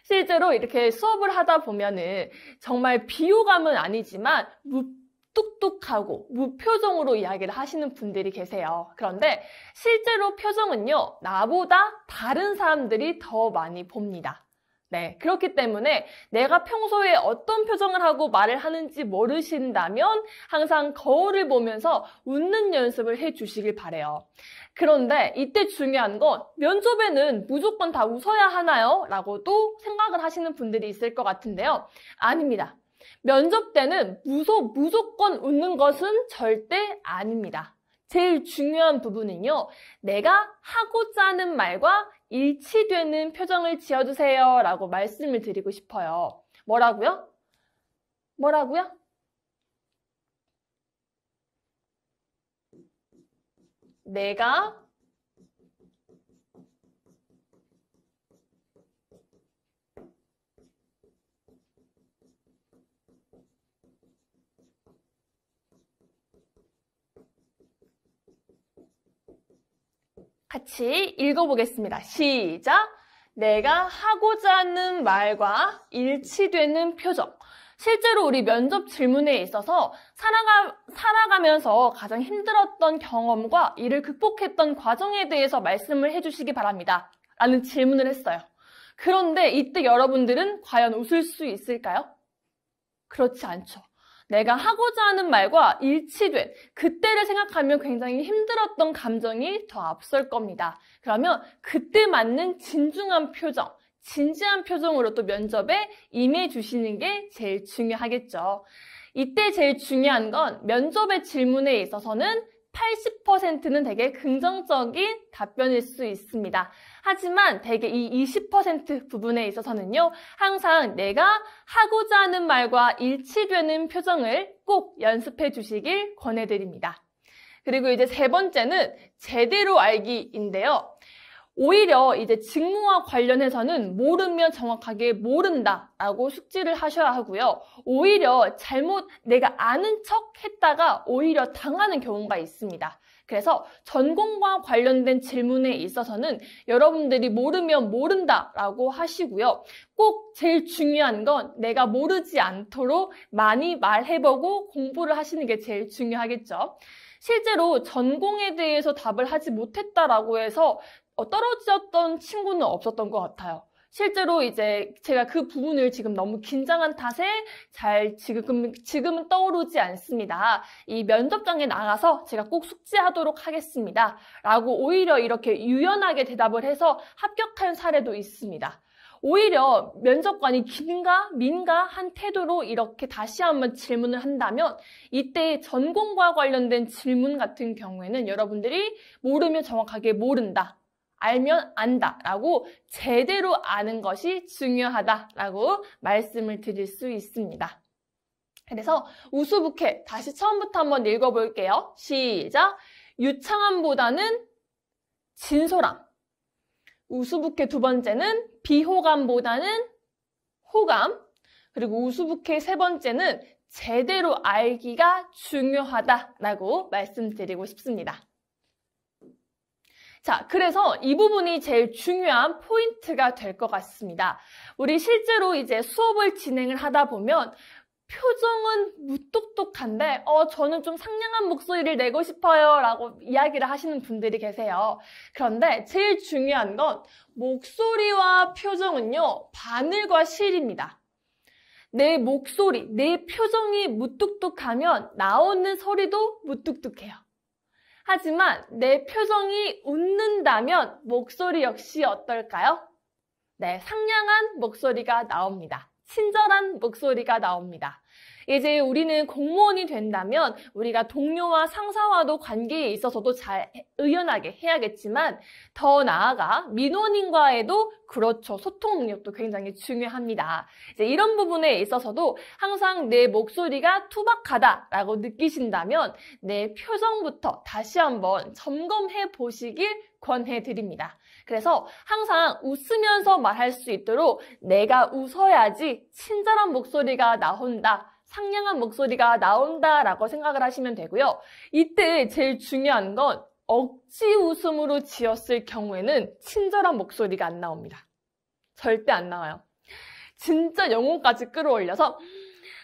실제로 이렇게 수업을 하다 보면은 정말 비호감은 아니지만 무뚝뚝하고 무표정으로 이야기를 하시는 분들이 계세요. 그런데 실제로 표정은요, 나보다 다른 사람들이 더 많이 봅니다. 네, 그렇기 때문에 내가 평소에 어떤 표정을 하고 말을 하는지 모르신다면 항상 거울을 보면서 웃는 연습을 해주시길 바래요. 그런데 이때 중요한 건 면접에는 무조건 다 웃어야 하나요? 라고도 생각을 하시는 분들이 있을 것 같은데요. 아닙니다. 면접 때는 무조건 웃는 것은 절대 아닙니다. 제일 중요한 부분은요. 내가 하고자 하는 말과 일치되는 표정을 지어주세요 라고 말씀을 드리고 싶어요. 뭐라고요? 뭐라고요? 내가 같이 읽어보겠습니다. 시작! 내가 하고자 하는 말과 일치되는 표정. 실제로 우리 면접 질문에 있어서 살아가면서 가장 힘들었던 경험과 이를 극복했던 과정에 대해서 말씀을 해주시기 바랍니다. 라는 질문을 했어요. 그런데 이때 여러분들은 과연 웃을 수 있을까요? 그렇지 않죠. 내가 하고자 하는 말과 일치된 그때를 생각하면 굉장히 힘들었던 감정이 더 앞설 겁니다. 그러면 그때 맞는 진중한 표정, 진지한 표정으로 또 면접에 임해 주시는 게 제일 중요하겠죠. 이때 제일 중요한 건 면접의 질문에 있어서는 80%는 되게 긍정적인 답변일 수 있습니다. 하지만 되게 이 20% 부분에 있어서는요, 항상 내가 하고자 하는 말과 일치되는 표정을 꼭 연습해 주시길 권해드립니다. 그리고 이제 세 번째는 제대로 알기인데요. 오히려 이제 직무와 관련해서는 모르면 정확하게 모른다라고 숙지를 하셔야 하고요. 오히려 잘못 내가 아는 척 했다가 오히려 당하는 경우가 있습니다. 그래서 전공과 관련된 질문에 있어서는 여러분들이 모르면 모른다라고 하시고요. 꼭 제일 중요한 건 내가 모르지 않도록 많이 말해보고 공부를 하시는 게 제일 중요하겠죠. 실제로 전공에 대해서 답을 하지 못했다라고 해서 떨어졌던 친구는 없었던 것 같아요. 실제로 이제 제가 그 부분을 지금 너무 긴장한 탓에 지금은 떠오르지 않습니다. 이 면접장에 나가서 제가 꼭 숙지하도록 하겠습니다. 라고 오히려 이렇게 유연하게 대답을 해서 합격한 사례도 있습니다. 오히려 면접관이 긴가 민가 한 태도로 이렇게 다시 한번 질문을 한다면 이때 전공과 관련된 질문 같은 경우에는 여러분들이 모르면 정확하게 모른다. 알면 안다라고 제대로 아는 것이 중요하다라고 말씀을 드릴 수 있습니다. 그래서 우수부캐 다시 처음부터 한번 읽어볼게요. 시작! 유창함보다는 진솔함. 우수부캐 두 번째는 비호감보다는 호감. 그리고 우수부캐 세 번째는 제대로 알기가 중요하다라고 말씀드리고 싶습니다. 자, 그래서 이 부분이 제일 중요한 포인트가 될 것 같습니다. 우리 실제로 이제 수업을 진행을 하다 보면 표정은 무뚝뚝한데 저는 좀 상냥한 목소리를 내고 싶어요 라고 이야기를 하시는 분들이 계세요. 그런데 제일 중요한 건 목소리와 표정은요, 바늘과 실입니다. 내 목소리, 내 표정이 무뚝뚝하면 나오는 소리도 무뚝뚝해요. 하지만 내 표정이 웃는다면 목소리 역시 어떨까요? 네, 상냥한 목소리가 나옵니다. 친절한 목소리가 나옵니다. 이제 우리는 공무원이 된다면 우리가 동료와 상사와도 관계에 있어서도 잘 의연하게 해야겠지만 더 나아가 민원인과에도 그렇죠. 소통 능력도 굉장히 중요합니다. 이제 이런 부분에 있어서도 항상 내 목소리가 투박하다라고 느끼신다면 내 표정부터 다시 한번 점검해 보시길 권해드립니다. 그래서 항상 웃으면서 말할 수 있도록 내가 웃어야지 친절한 목소리가 나온다. 상냥한 목소리가 나온다라고 생각을 하시면 되고요. 이때 제일 중요한 건 억지 웃음으로 지었을 경우에는 친절한 목소리가 안 나옵니다. 절대 안 나와요. 진짜 영혼까지 끌어올려서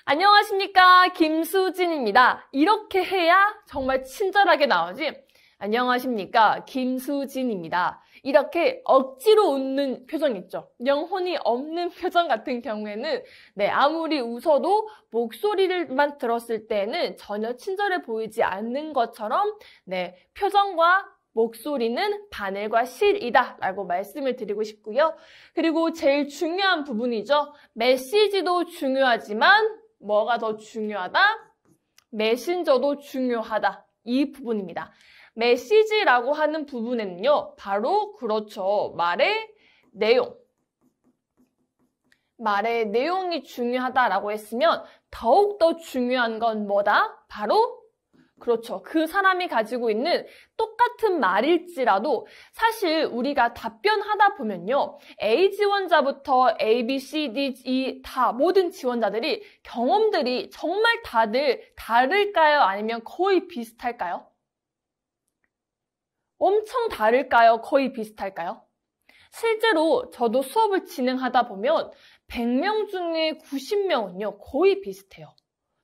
안녕하십니까, 김수진입니다. 이렇게 해야 정말 친절하게 나오지. 안녕하십니까, 김수진입니다. 이렇게 억지로 웃는 표정 있죠. 영혼이 없는 표정 같은 경우에는 아무리 웃어도 목소리만 들었을 때는 전혀 친절해 보이지 않는 것처럼 표정과 목소리는 바늘과 실이다 라고 말씀을 드리고 싶고요. 그리고 제일 중요한 부분이죠. 메시지도 중요하지만 뭐가 더 중요하다? 메신저도 중요하다. 이 부분입니다. 메시지라고 하는 부분에는요, 바로 그렇죠. 말의 내용이 중요하다라고 했으면 더욱더 중요한 건 뭐다? 바로 그렇죠. 그 사람이 가지고 있는 똑같은 말일지라도 사실 우리가 답변하다 보면요. A 지원자부터 A, B, C, D, E 다 모든 지원자들이 경험들이 정말 다들 다를까요? 아니면 거의 비슷할까요? 엄청 다를까요? 거의 비슷할까요? 실제로 저도 수업을 진행하다 보면 100명 중에 90명은요. 거의 비슷해요.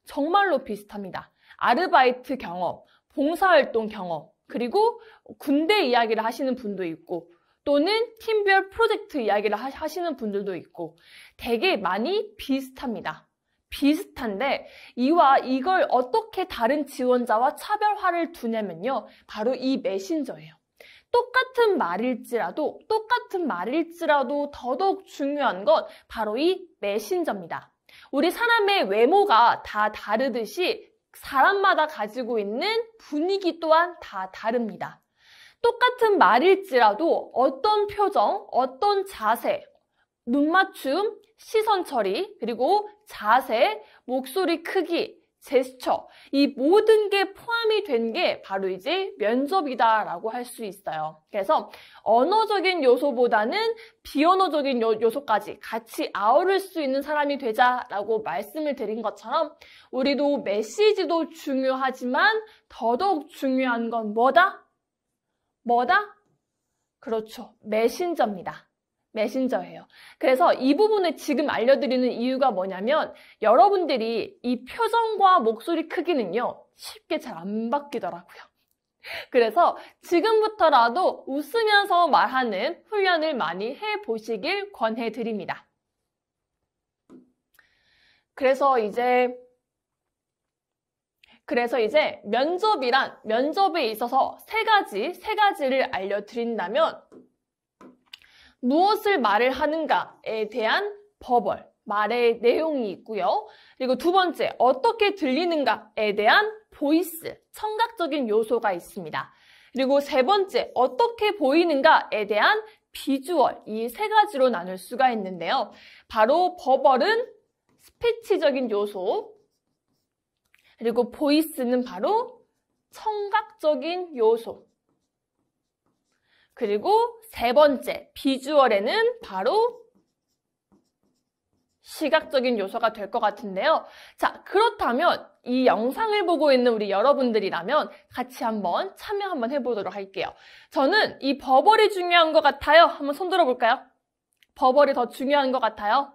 정말로 비슷합니다. 아르바이트 경험, 봉사활동 경험, 그리고 군대 이야기를 하시는 분도 있고 또는 팀별 프로젝트 이야기를 하시는 분들도 있고 되게 많이 비슷합니다. 비슷한데 이걸 어떻게 다른 지원자와 차별화를 두냐면요. 바로 이 메신저예요. 똑같은 말일지라도 더더욱 중요한 건 바로 이 메신저입니다. 우리 사람의 외모가 다 다르듯이 사람마다 가지고 있는 분위기 또한 다 다릅니다. 똑같은 말일지라도 어떤 표정, 어떤 자세, 눈맞춤, 시선 처리, 그리고 자세, 목소리 크기, 제스처, 이 모든 게 포함이 된 게 바로 이제 면접이다라고 할 수 있어요. 그래서 언어적인 요소보다는 비언어적인 요소까지 같이 아우를 수 있는 사람이 되자라고 말씀을 드린 것처럼 우리도 메시지도 중요하지만 더더욱 중요한 건 뭐다? 그렇죠. 메신저입니다. 메신저예요. 그래서 이 부분을 지금 알려드리는 이유가 뭐냐면 여러분들이 이 표정과 목소리 크기는요. 쉽게 잘 안 바뀌더라고요. 그래서 지금부터라도 웃으면서 말하는 훈련을 많이 해보시길 권해드립니다. 그래서 이제 면접에 있어서 세 가지를 알려드린다면 무엇을 말을 하는가에 대한 버벌, 말의 내용이 있고요. 그리고 두 번째, 어떻게 들리는가에 대한 보이스, 청각적인 요소가 있습니다. 그리고 세 번째, 어떻게 보이는가에 대한 비주얼, 이 세 가지로 나눌 수가 있는데요. 바로 버벌은 스피치적인 요소, 그리고 보이스는 바로 청각적인 요소, 그리고 세 번째, 비주얼에는 바로 시각적인 요소가 될 것 같은데요. 자, 그렇다면 이 영상을 보고 있는 우리 여러분들이라면 같이 한번 참여 한번 해보도록 할게요. 저는 이 버벌이 중요한 것 같아요. 한번 손 들어볼까요? 버벌이 더 중요한 것 같아요.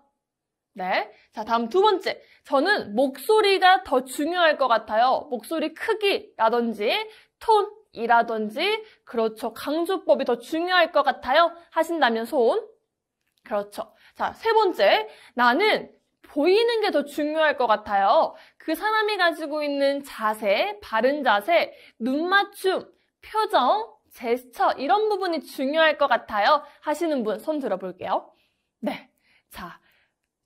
네. 자, 다음 두 번째. 저는 목소리가 더 중요할 것 같아요. 목소리 크기라든지 톤이라든지 그렇죠. 강조법이 더 중요할 것 같아요. 하신다면 손. 그렇죠. 자, 세 번째. 나는 보이는 게 더 중요할 것 같아요. 그 사람이 가지고 있는 자세, 바른 자세, 눈맞춤, 표정, 제스처 이런 부분이 중요할 것 같아요. 하시는 분 손 들어볼게요. 네. 자,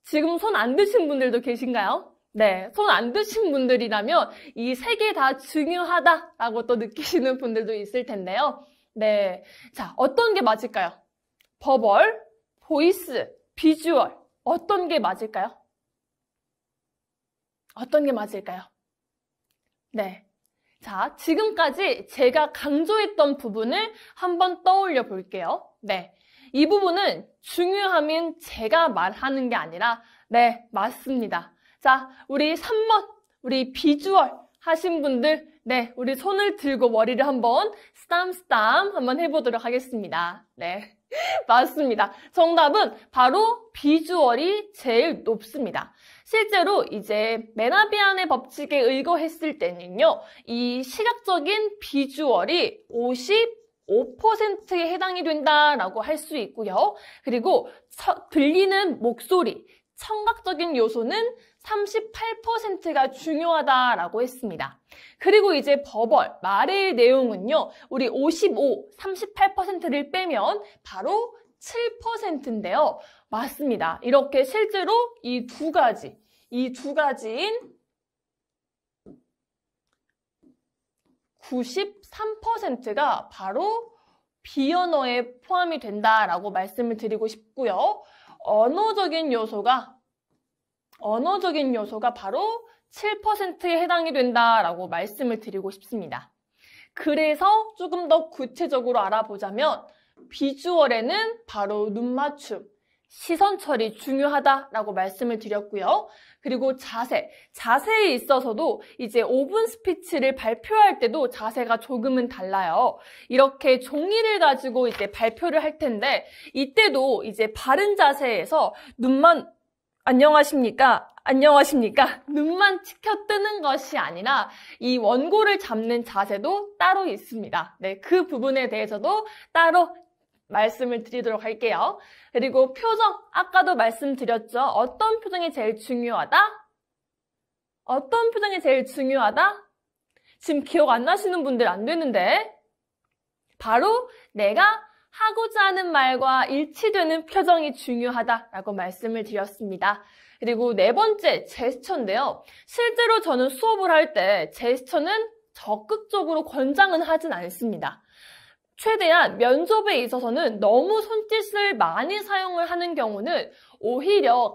지금 손 안 드신 분들도 계신가요? 네, 손 안 드신 분들이라면 이 세 개 다 중요하다라고 또 느끼시는 분들도 있을 텐데요. 네, 자, 어떤 게 맞을까요? 버벌, 보이스, 비주얼, 어떤 게 맞을까요? 어떤 게 맞을까요? 네, 자, 지금까지 제가 강조했던 부분을 한번 떠올려 볼게요. 네. 이 부분은 중요하면 제가 말하는 게 아니라 네, 맞습니다. 자, 우리 3번, 우리 비주얼 하신 분들 네, 우리 손을 들고 머리를 한번 스담스담 한번 해보도록 하겠습니다. 네, 맞습니다. 정답은 바로 비주얼이 제일 높습니다. 실제로 이제 메나비안의 법칙에 의거했을 때는요, 이 시각적인 비주얼이 5%에 해당이 된다라고 할 수 있고요. 그리고 들리는 목소리, 청각적인 요소는 38%가 중요하다라고 했습니다. 그리고 이제 버벌, 말의 내용은요. 우리 38%를 빼면 바로 7%인데요. 맞습니다. 이렇게 실제로 이 두 가지인 93%가 바로 비언어에 포함이 된다라고 말씀을 드리고 싶고요. 언어적인 요소가 바로 7%에 해당이 된다라고 말씀을 드리고 싶습니다. 그래서 조금 더 구체적으로 알아보자면 비주얼에는 바로 눈 맞춤, 시선 처리 중요하다라고 말씀을 드렸고요. 그리고 자세에 있어서도 이제 5분 스피치를 발표할 때도 자세가 조금은 달라요. 이렇게 종이를 가지고 이제 발표를 할 텐데 이때도 이제 바른 자세에서 눈만 안녕하십니까? 눈만 치켜 뜨는 것이 아니라 이 원고를 잡는 자세도 따로 있습니다. 네, 그 부분에 대해서도 따로 말씀을 드리도록 할게요. 그리고 표정, 아까도 말씀드렸죠. 어떤 표정이 제일 중요하다? 지금 기억 안 나시는 분들 안 되는데 바로 내가 하고자 하는 말과 일치되는 표정이 중요하다라고 말씀을 드렸습니다. 그리고 네 번째, 제스처인데요. 실제로 저는 수업을 할 때 제스처는 적극적으로 권장은 하진 않습니다. 최대한 면접에 있어서는 너무 손짓을 많이 사용을 하는 경우는 오히려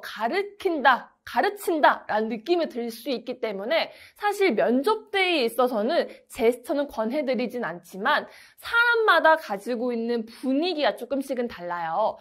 가르친다라는 느낌이 들 수 있기 때문에 사실 면접 때에 있어서는 제스처는 권해드리진 않지만 사람마다 가지고 있는 분위기가 조금씩은 달라요.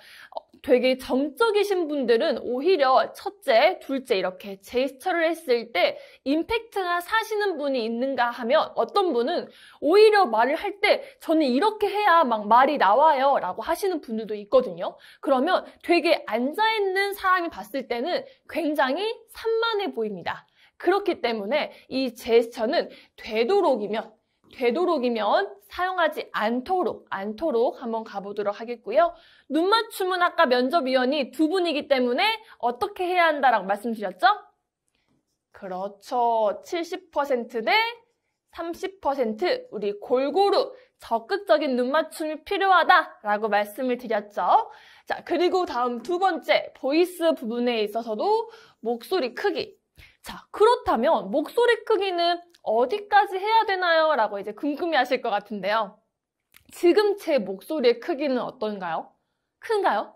되게 정적이신 분들은 오히려 첫째, 둘째 이렇게 제스처를 했을 때 임팩트가 사시는 분이 있는가 하면 어떤 분은 오히려 말을 할 때 저는 이렇게 해야 막 말이 나와요 라고 하시는 분들도 있거든요. 그러면 되게 앉아있는 사람이 봤을 때는 굉장히 산만해 보입니다. 그렇기 때문에 이 제스처는 되도록이면 사용하지 않도록 한번 가보도록 하겠고요. 눈 맞춤은 아까 면접위원이 두 분이기 때문에 어떻게 해야 한다라고 말씀드렸죠? 그렇죠. 70% 대 30% 우리 골고루 적극적인 눈 맞춤이 필요하다라고 말씀을 드렸죠. 자, 그리고 다음 두 번째 보이스 부분에 있어서도 목소리 크기. 자, 그렇다면 목소리 크기는 어디까지 해야 되나요? 라고 이제 궁금해 하실 것 같은데요. 지금 제 목소리의 크기는 어떤가요? 큰가요?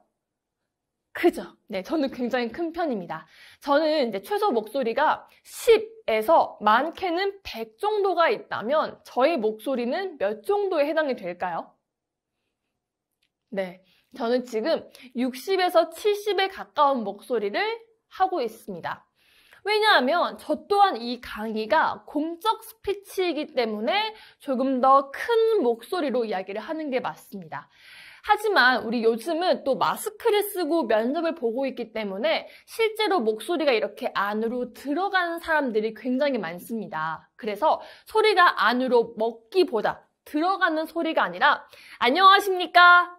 크죠? 네, 저는 굉장히 큰 편입니다. 저는 이제 최소 목소리가 10에서 많게는 100 정도가 있다면 저희 목소리는 몇 정도에 해당이 될까요? 네, 저는 지금 60에서 70에 가까운 목소리를 하고 있습니다. 왜냐하면 저 또한 이 강의가 공적 스피치이기 때문에 조금 더 큰 목소리로 이야기를 하는 게 맞습니다. 하지만 우리 요즘은 또 마스크를 쓰고 면접을 보고 있기 때문에 실제로 목소리가 이렇게 안으로 들어가는 사람들이 굉장히 많습니다. 그래서 소리가 안으로 먹기보다 들어가는 소리가 아니라 안녕하십니까?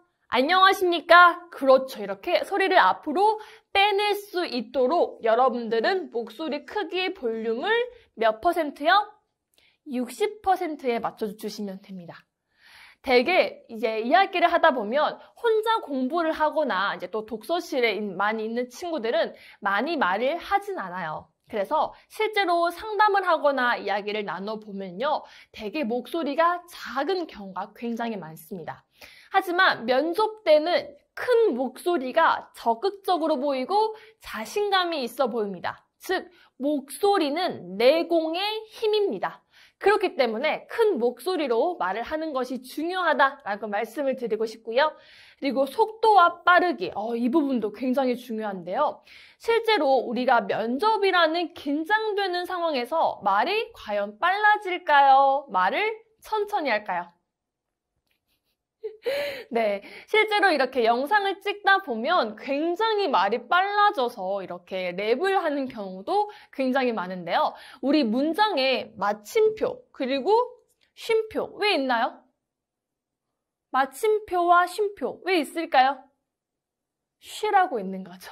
그렇죠. 이렇게 소리를 앞으로 빼낼 수 있도록 여러분들은 목소리 크기의 볼륨을 몇 %요? 60%에 맞춰주시면 됩니다. 되게 이제 이야기를 하다 보면 혼자 공부를 하거나 이제 또 독서실에 많이 있는 친구들은 많이 말을 하진 않아요. 그래서 실제로 상담을 하거나 이야기를 나눠보면요. 되게 목소리가 작은 경우가 굉장히 많습니다. 하지만 면접 때는 큰 목소리가 적극적으로 보이고 자신감이 있어 보입니다. 즉, 목소리는 내공의 힘입니다. 그렇기 때문에 큰 목소리로 말을 하는 것이 중요하다라고 말씀을 드리고 싶고요. 그리고 속도와 빠르기, 이 부분도 굉장히 중요한데요. 실제로 우리가 면접이라는 긴장되는 상황에서 말이 과연 빨라질까요? 말을 천천히 할까요? 네, 실제로 이렇게 영상을 찍다 보면 굉장히 말이 빨라져서 이렇게 랩을 하는 경우도 굉장히 많은데요. 우리 문장에 마침표 그리고 쉼표 왜 있나요? 마침표와 쉼표 왜 있을까요? 쉬라고 있는 거죠.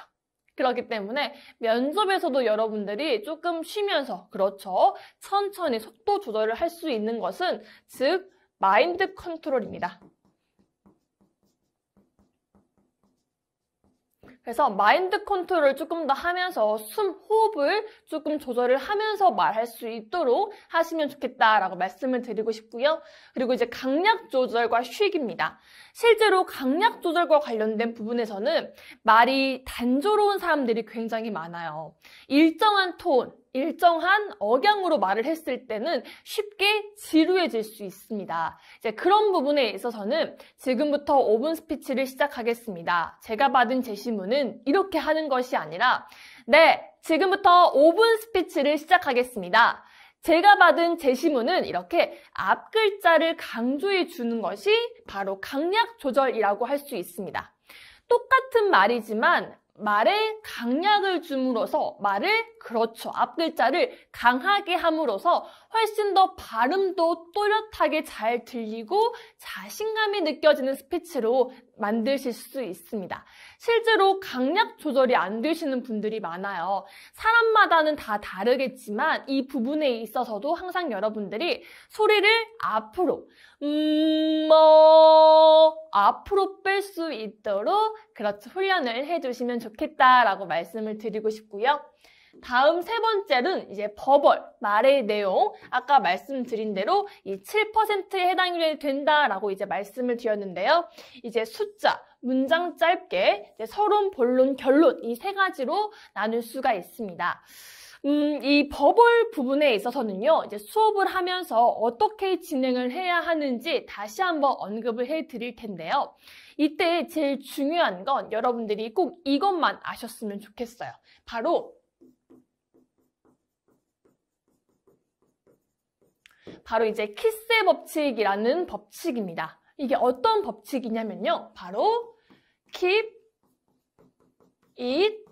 그렇기 때문에 면접에서도 여러분들이 조금 쉬면서 그렇죠. 천천히 속도 조절을 할 수 있는 것은 즉 마인드 컨트롤입니다. 그래서 마인드 컨트롤을 조금 더 하면서 호흡을 조금 조절을 하면서 말할 수 있도록 하시면 좋겠다라고 말씀을 드리고 싶고요. 그리고 이제 강약 조절과 쉬기입니다. 실제로 강약 조절과 관련된 부분에서는 말이 단조로운 사람들이 굉장히 많아요. 일정한 톤, 일정한 억양으로 말을 했을 때는 쉽게 지루해질 수 있습니다. 이제 그런 부분에 있어서는 지금부터 5분 스피치를 시작하겠습니다. 제가 받은 제시문은 이렇게 하는 것이 아니라 네, 지금부터 5분 스피치를 시작하겠습니다. 제가 받은 제시문은 이렇게 앞 글자를 강조해 주는 것이 바로 강약 조절이라고 할 수 있습니다. 똑같은 말이지만 말에 강약을 줌으로써 앞 글자를 강하게 함으로써 훨씬 더 발음도 또렷하게 잘 들리고 자신감이 느껴지는 스피치로 만드실 수 있습니다. 실제로 강약 조절이 안 되시는 분들이 많아요. 사람마다는 다 다르겠지만 이 부분에 있어서도 항상 여러분들이 소리를 앞으로 앞으로 뺄 수 있도록 그렇죠, 훈련을 해주시면 좋겠다라고 말씀을 드리고 싶고요. 다음 세 번째는 이제 버벌, 말의 내용. 아까 말씀드린 대로 이 7%에 해당이 된다라고 이제 말씀을 드렸는데요. 이제 숫자, 문장 짧게, 이제 서론, 본론, 결론 이 세 가지로 나눌 수가 있습니다. 이 버벌 부분에 있어서는요, 이제 수업을 하면서 어떻게 진행을 해야 하는지 다시 한번 언급을 해 드릴 텐데요. 이때 제일 중요한 건 여러분들이 꼭 이것만 아셨으면 좋겠어요. 바로 이제 키스의 법칙이라는 법칙입니다. 이게 어떤 법칙이냐면요. 바로 keep it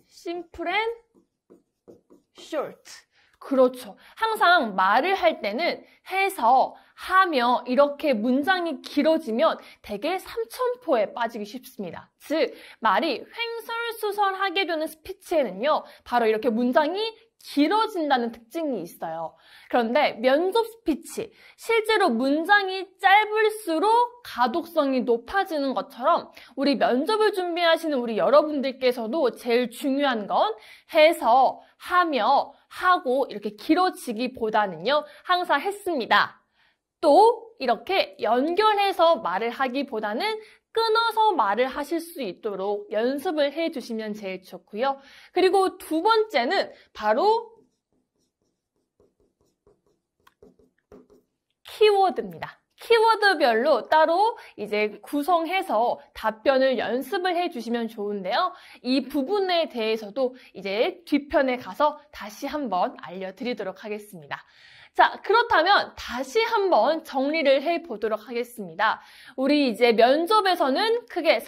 simple and short. 그렇죠. 항상 말을 할 때는 해서, 하며 이렇게 문장이 길어지면 되게 삼천포에 빠지기 쉽습니다. 즉, 말이 횡설수설하게 되는 스피치에는요. 바로 이렇게 문장이 길어진다는 특징이 있어요. 그런데 면접 스피치, 실제로 문장이 짧을수록 가독성이 높아지는 것처럼 우리 면접을 준비하시는 우리 여러분들께서도 제일 중요한 건 해서, 하며, 하고 이렇게 길어지기보다는요. 항상 했습니다. 또 이렇게 연결해서 말을 하기보다는 끊어서 말을 하실 수 있도록 연습을 해주시면 제일 좋고요. 그리고 두 번째는 바로 키워드입니다. 키워드별로 따로 이제 구성해서 답변을 연습을 해주시면 좋은데요. 이 부분에 대해서도 이제 뒤편에 가서 다시 한번 알려드리도록 하겠습니다. 자, 그렇다면 다시 한번 정리를 해보도록 하겠습니다. 우리 이제 면접에서는 크게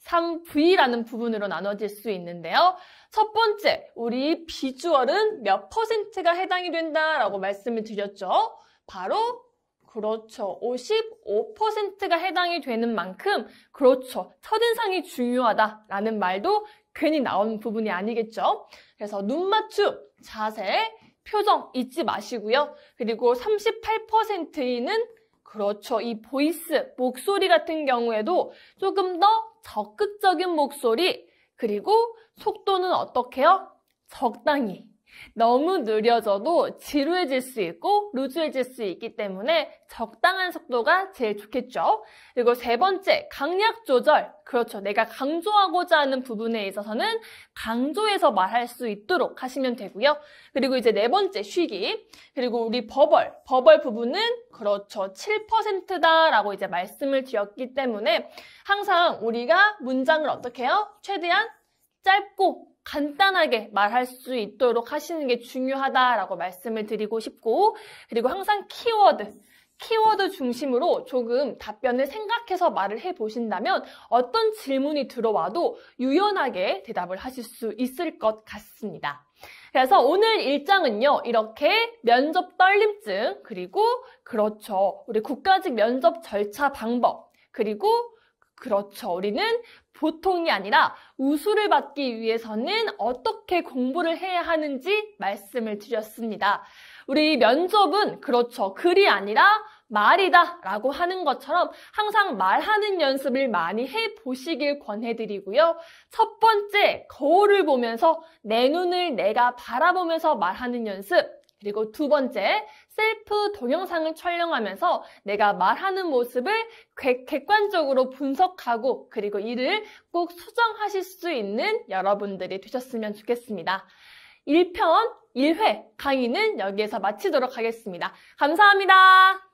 3V라는 부분으로 나눠질 수 있는데요. 첫 번째, 우리 비주얼은 몇 %가 해당이 된다라고 말씀을 드렸죠. 바로 그렇죠. 55%가 해당이 되는 만큼 그렇죠. 첫인상이 중요하다라는 말도 괜히 나오는 부분이 아니겠죠. 그래서 눈 맞춤, 자세, 표정 잊지 마시고요. 그리고 38%는 그렇죠. 이 보이스, 목소리 같은 경우에도 조금 더 적극적인 목소리, 그리고 속도는 어떻게요? 적당히. 너무 느려져도 지루해질 수 있고 루즈해질 수 있기 때문에 적당한 속도가 제일 좋겠죠. 그리고 세 번째, 강약 조절. 그렇죠. 내가 강조하고자 하는 부분에 있어서는 강조해서 말할 수 있도록 하시면 되고요. 그리고 이제 네 번째, 쉬기. 그리고 우리 버벌 부분은 그렇죠. 7%다라고 이제 말씀을 드렸기 때문에 항상 우리가 문장을 어떻게 해요? 최대한 짧고 간단하게 말할 수 있도록 하시는 게 중요하다라고 말씀을 드리고 싶고, 그리고 항상 키워드 중심으로 조금 답변을 생각해서 말을 해보신다면 어떤 질문이 들어와도 유연하게 대답을 하실 수 있을 것 같습니다. 그래서 오늘 일정은요, 이렇게 면접 떨림증, 그리고 그렇죠, 우리 국가직 면접 절차 방법, 그리고 그렇죠, 우리는 보통이 아니라 우수를 받기 위해서는 어떻게 공부를 해야 하는지 말씀을 드렸습니다. 우리 면접은 그렇죠. 글이 아니라 말이다 라고 하는 것처럼 항상 말하는 연습을 많이 해보시길 권해드리고요. 첫 번째, 거울을 보면서 내 눈을 내가 바라보면서 말하는 연습. 그리고 두 번째, 셀프 동영상을 촬영하면서 내가 말하는 모습을 객관적으로 분석하고 그리고 이를 꼭 수정하실 수 있는 여러분들이 되셨으면 좋겠습니다. 1편 1회 강의는 여기에서 마치도록 하겠습니다. 감사합니다.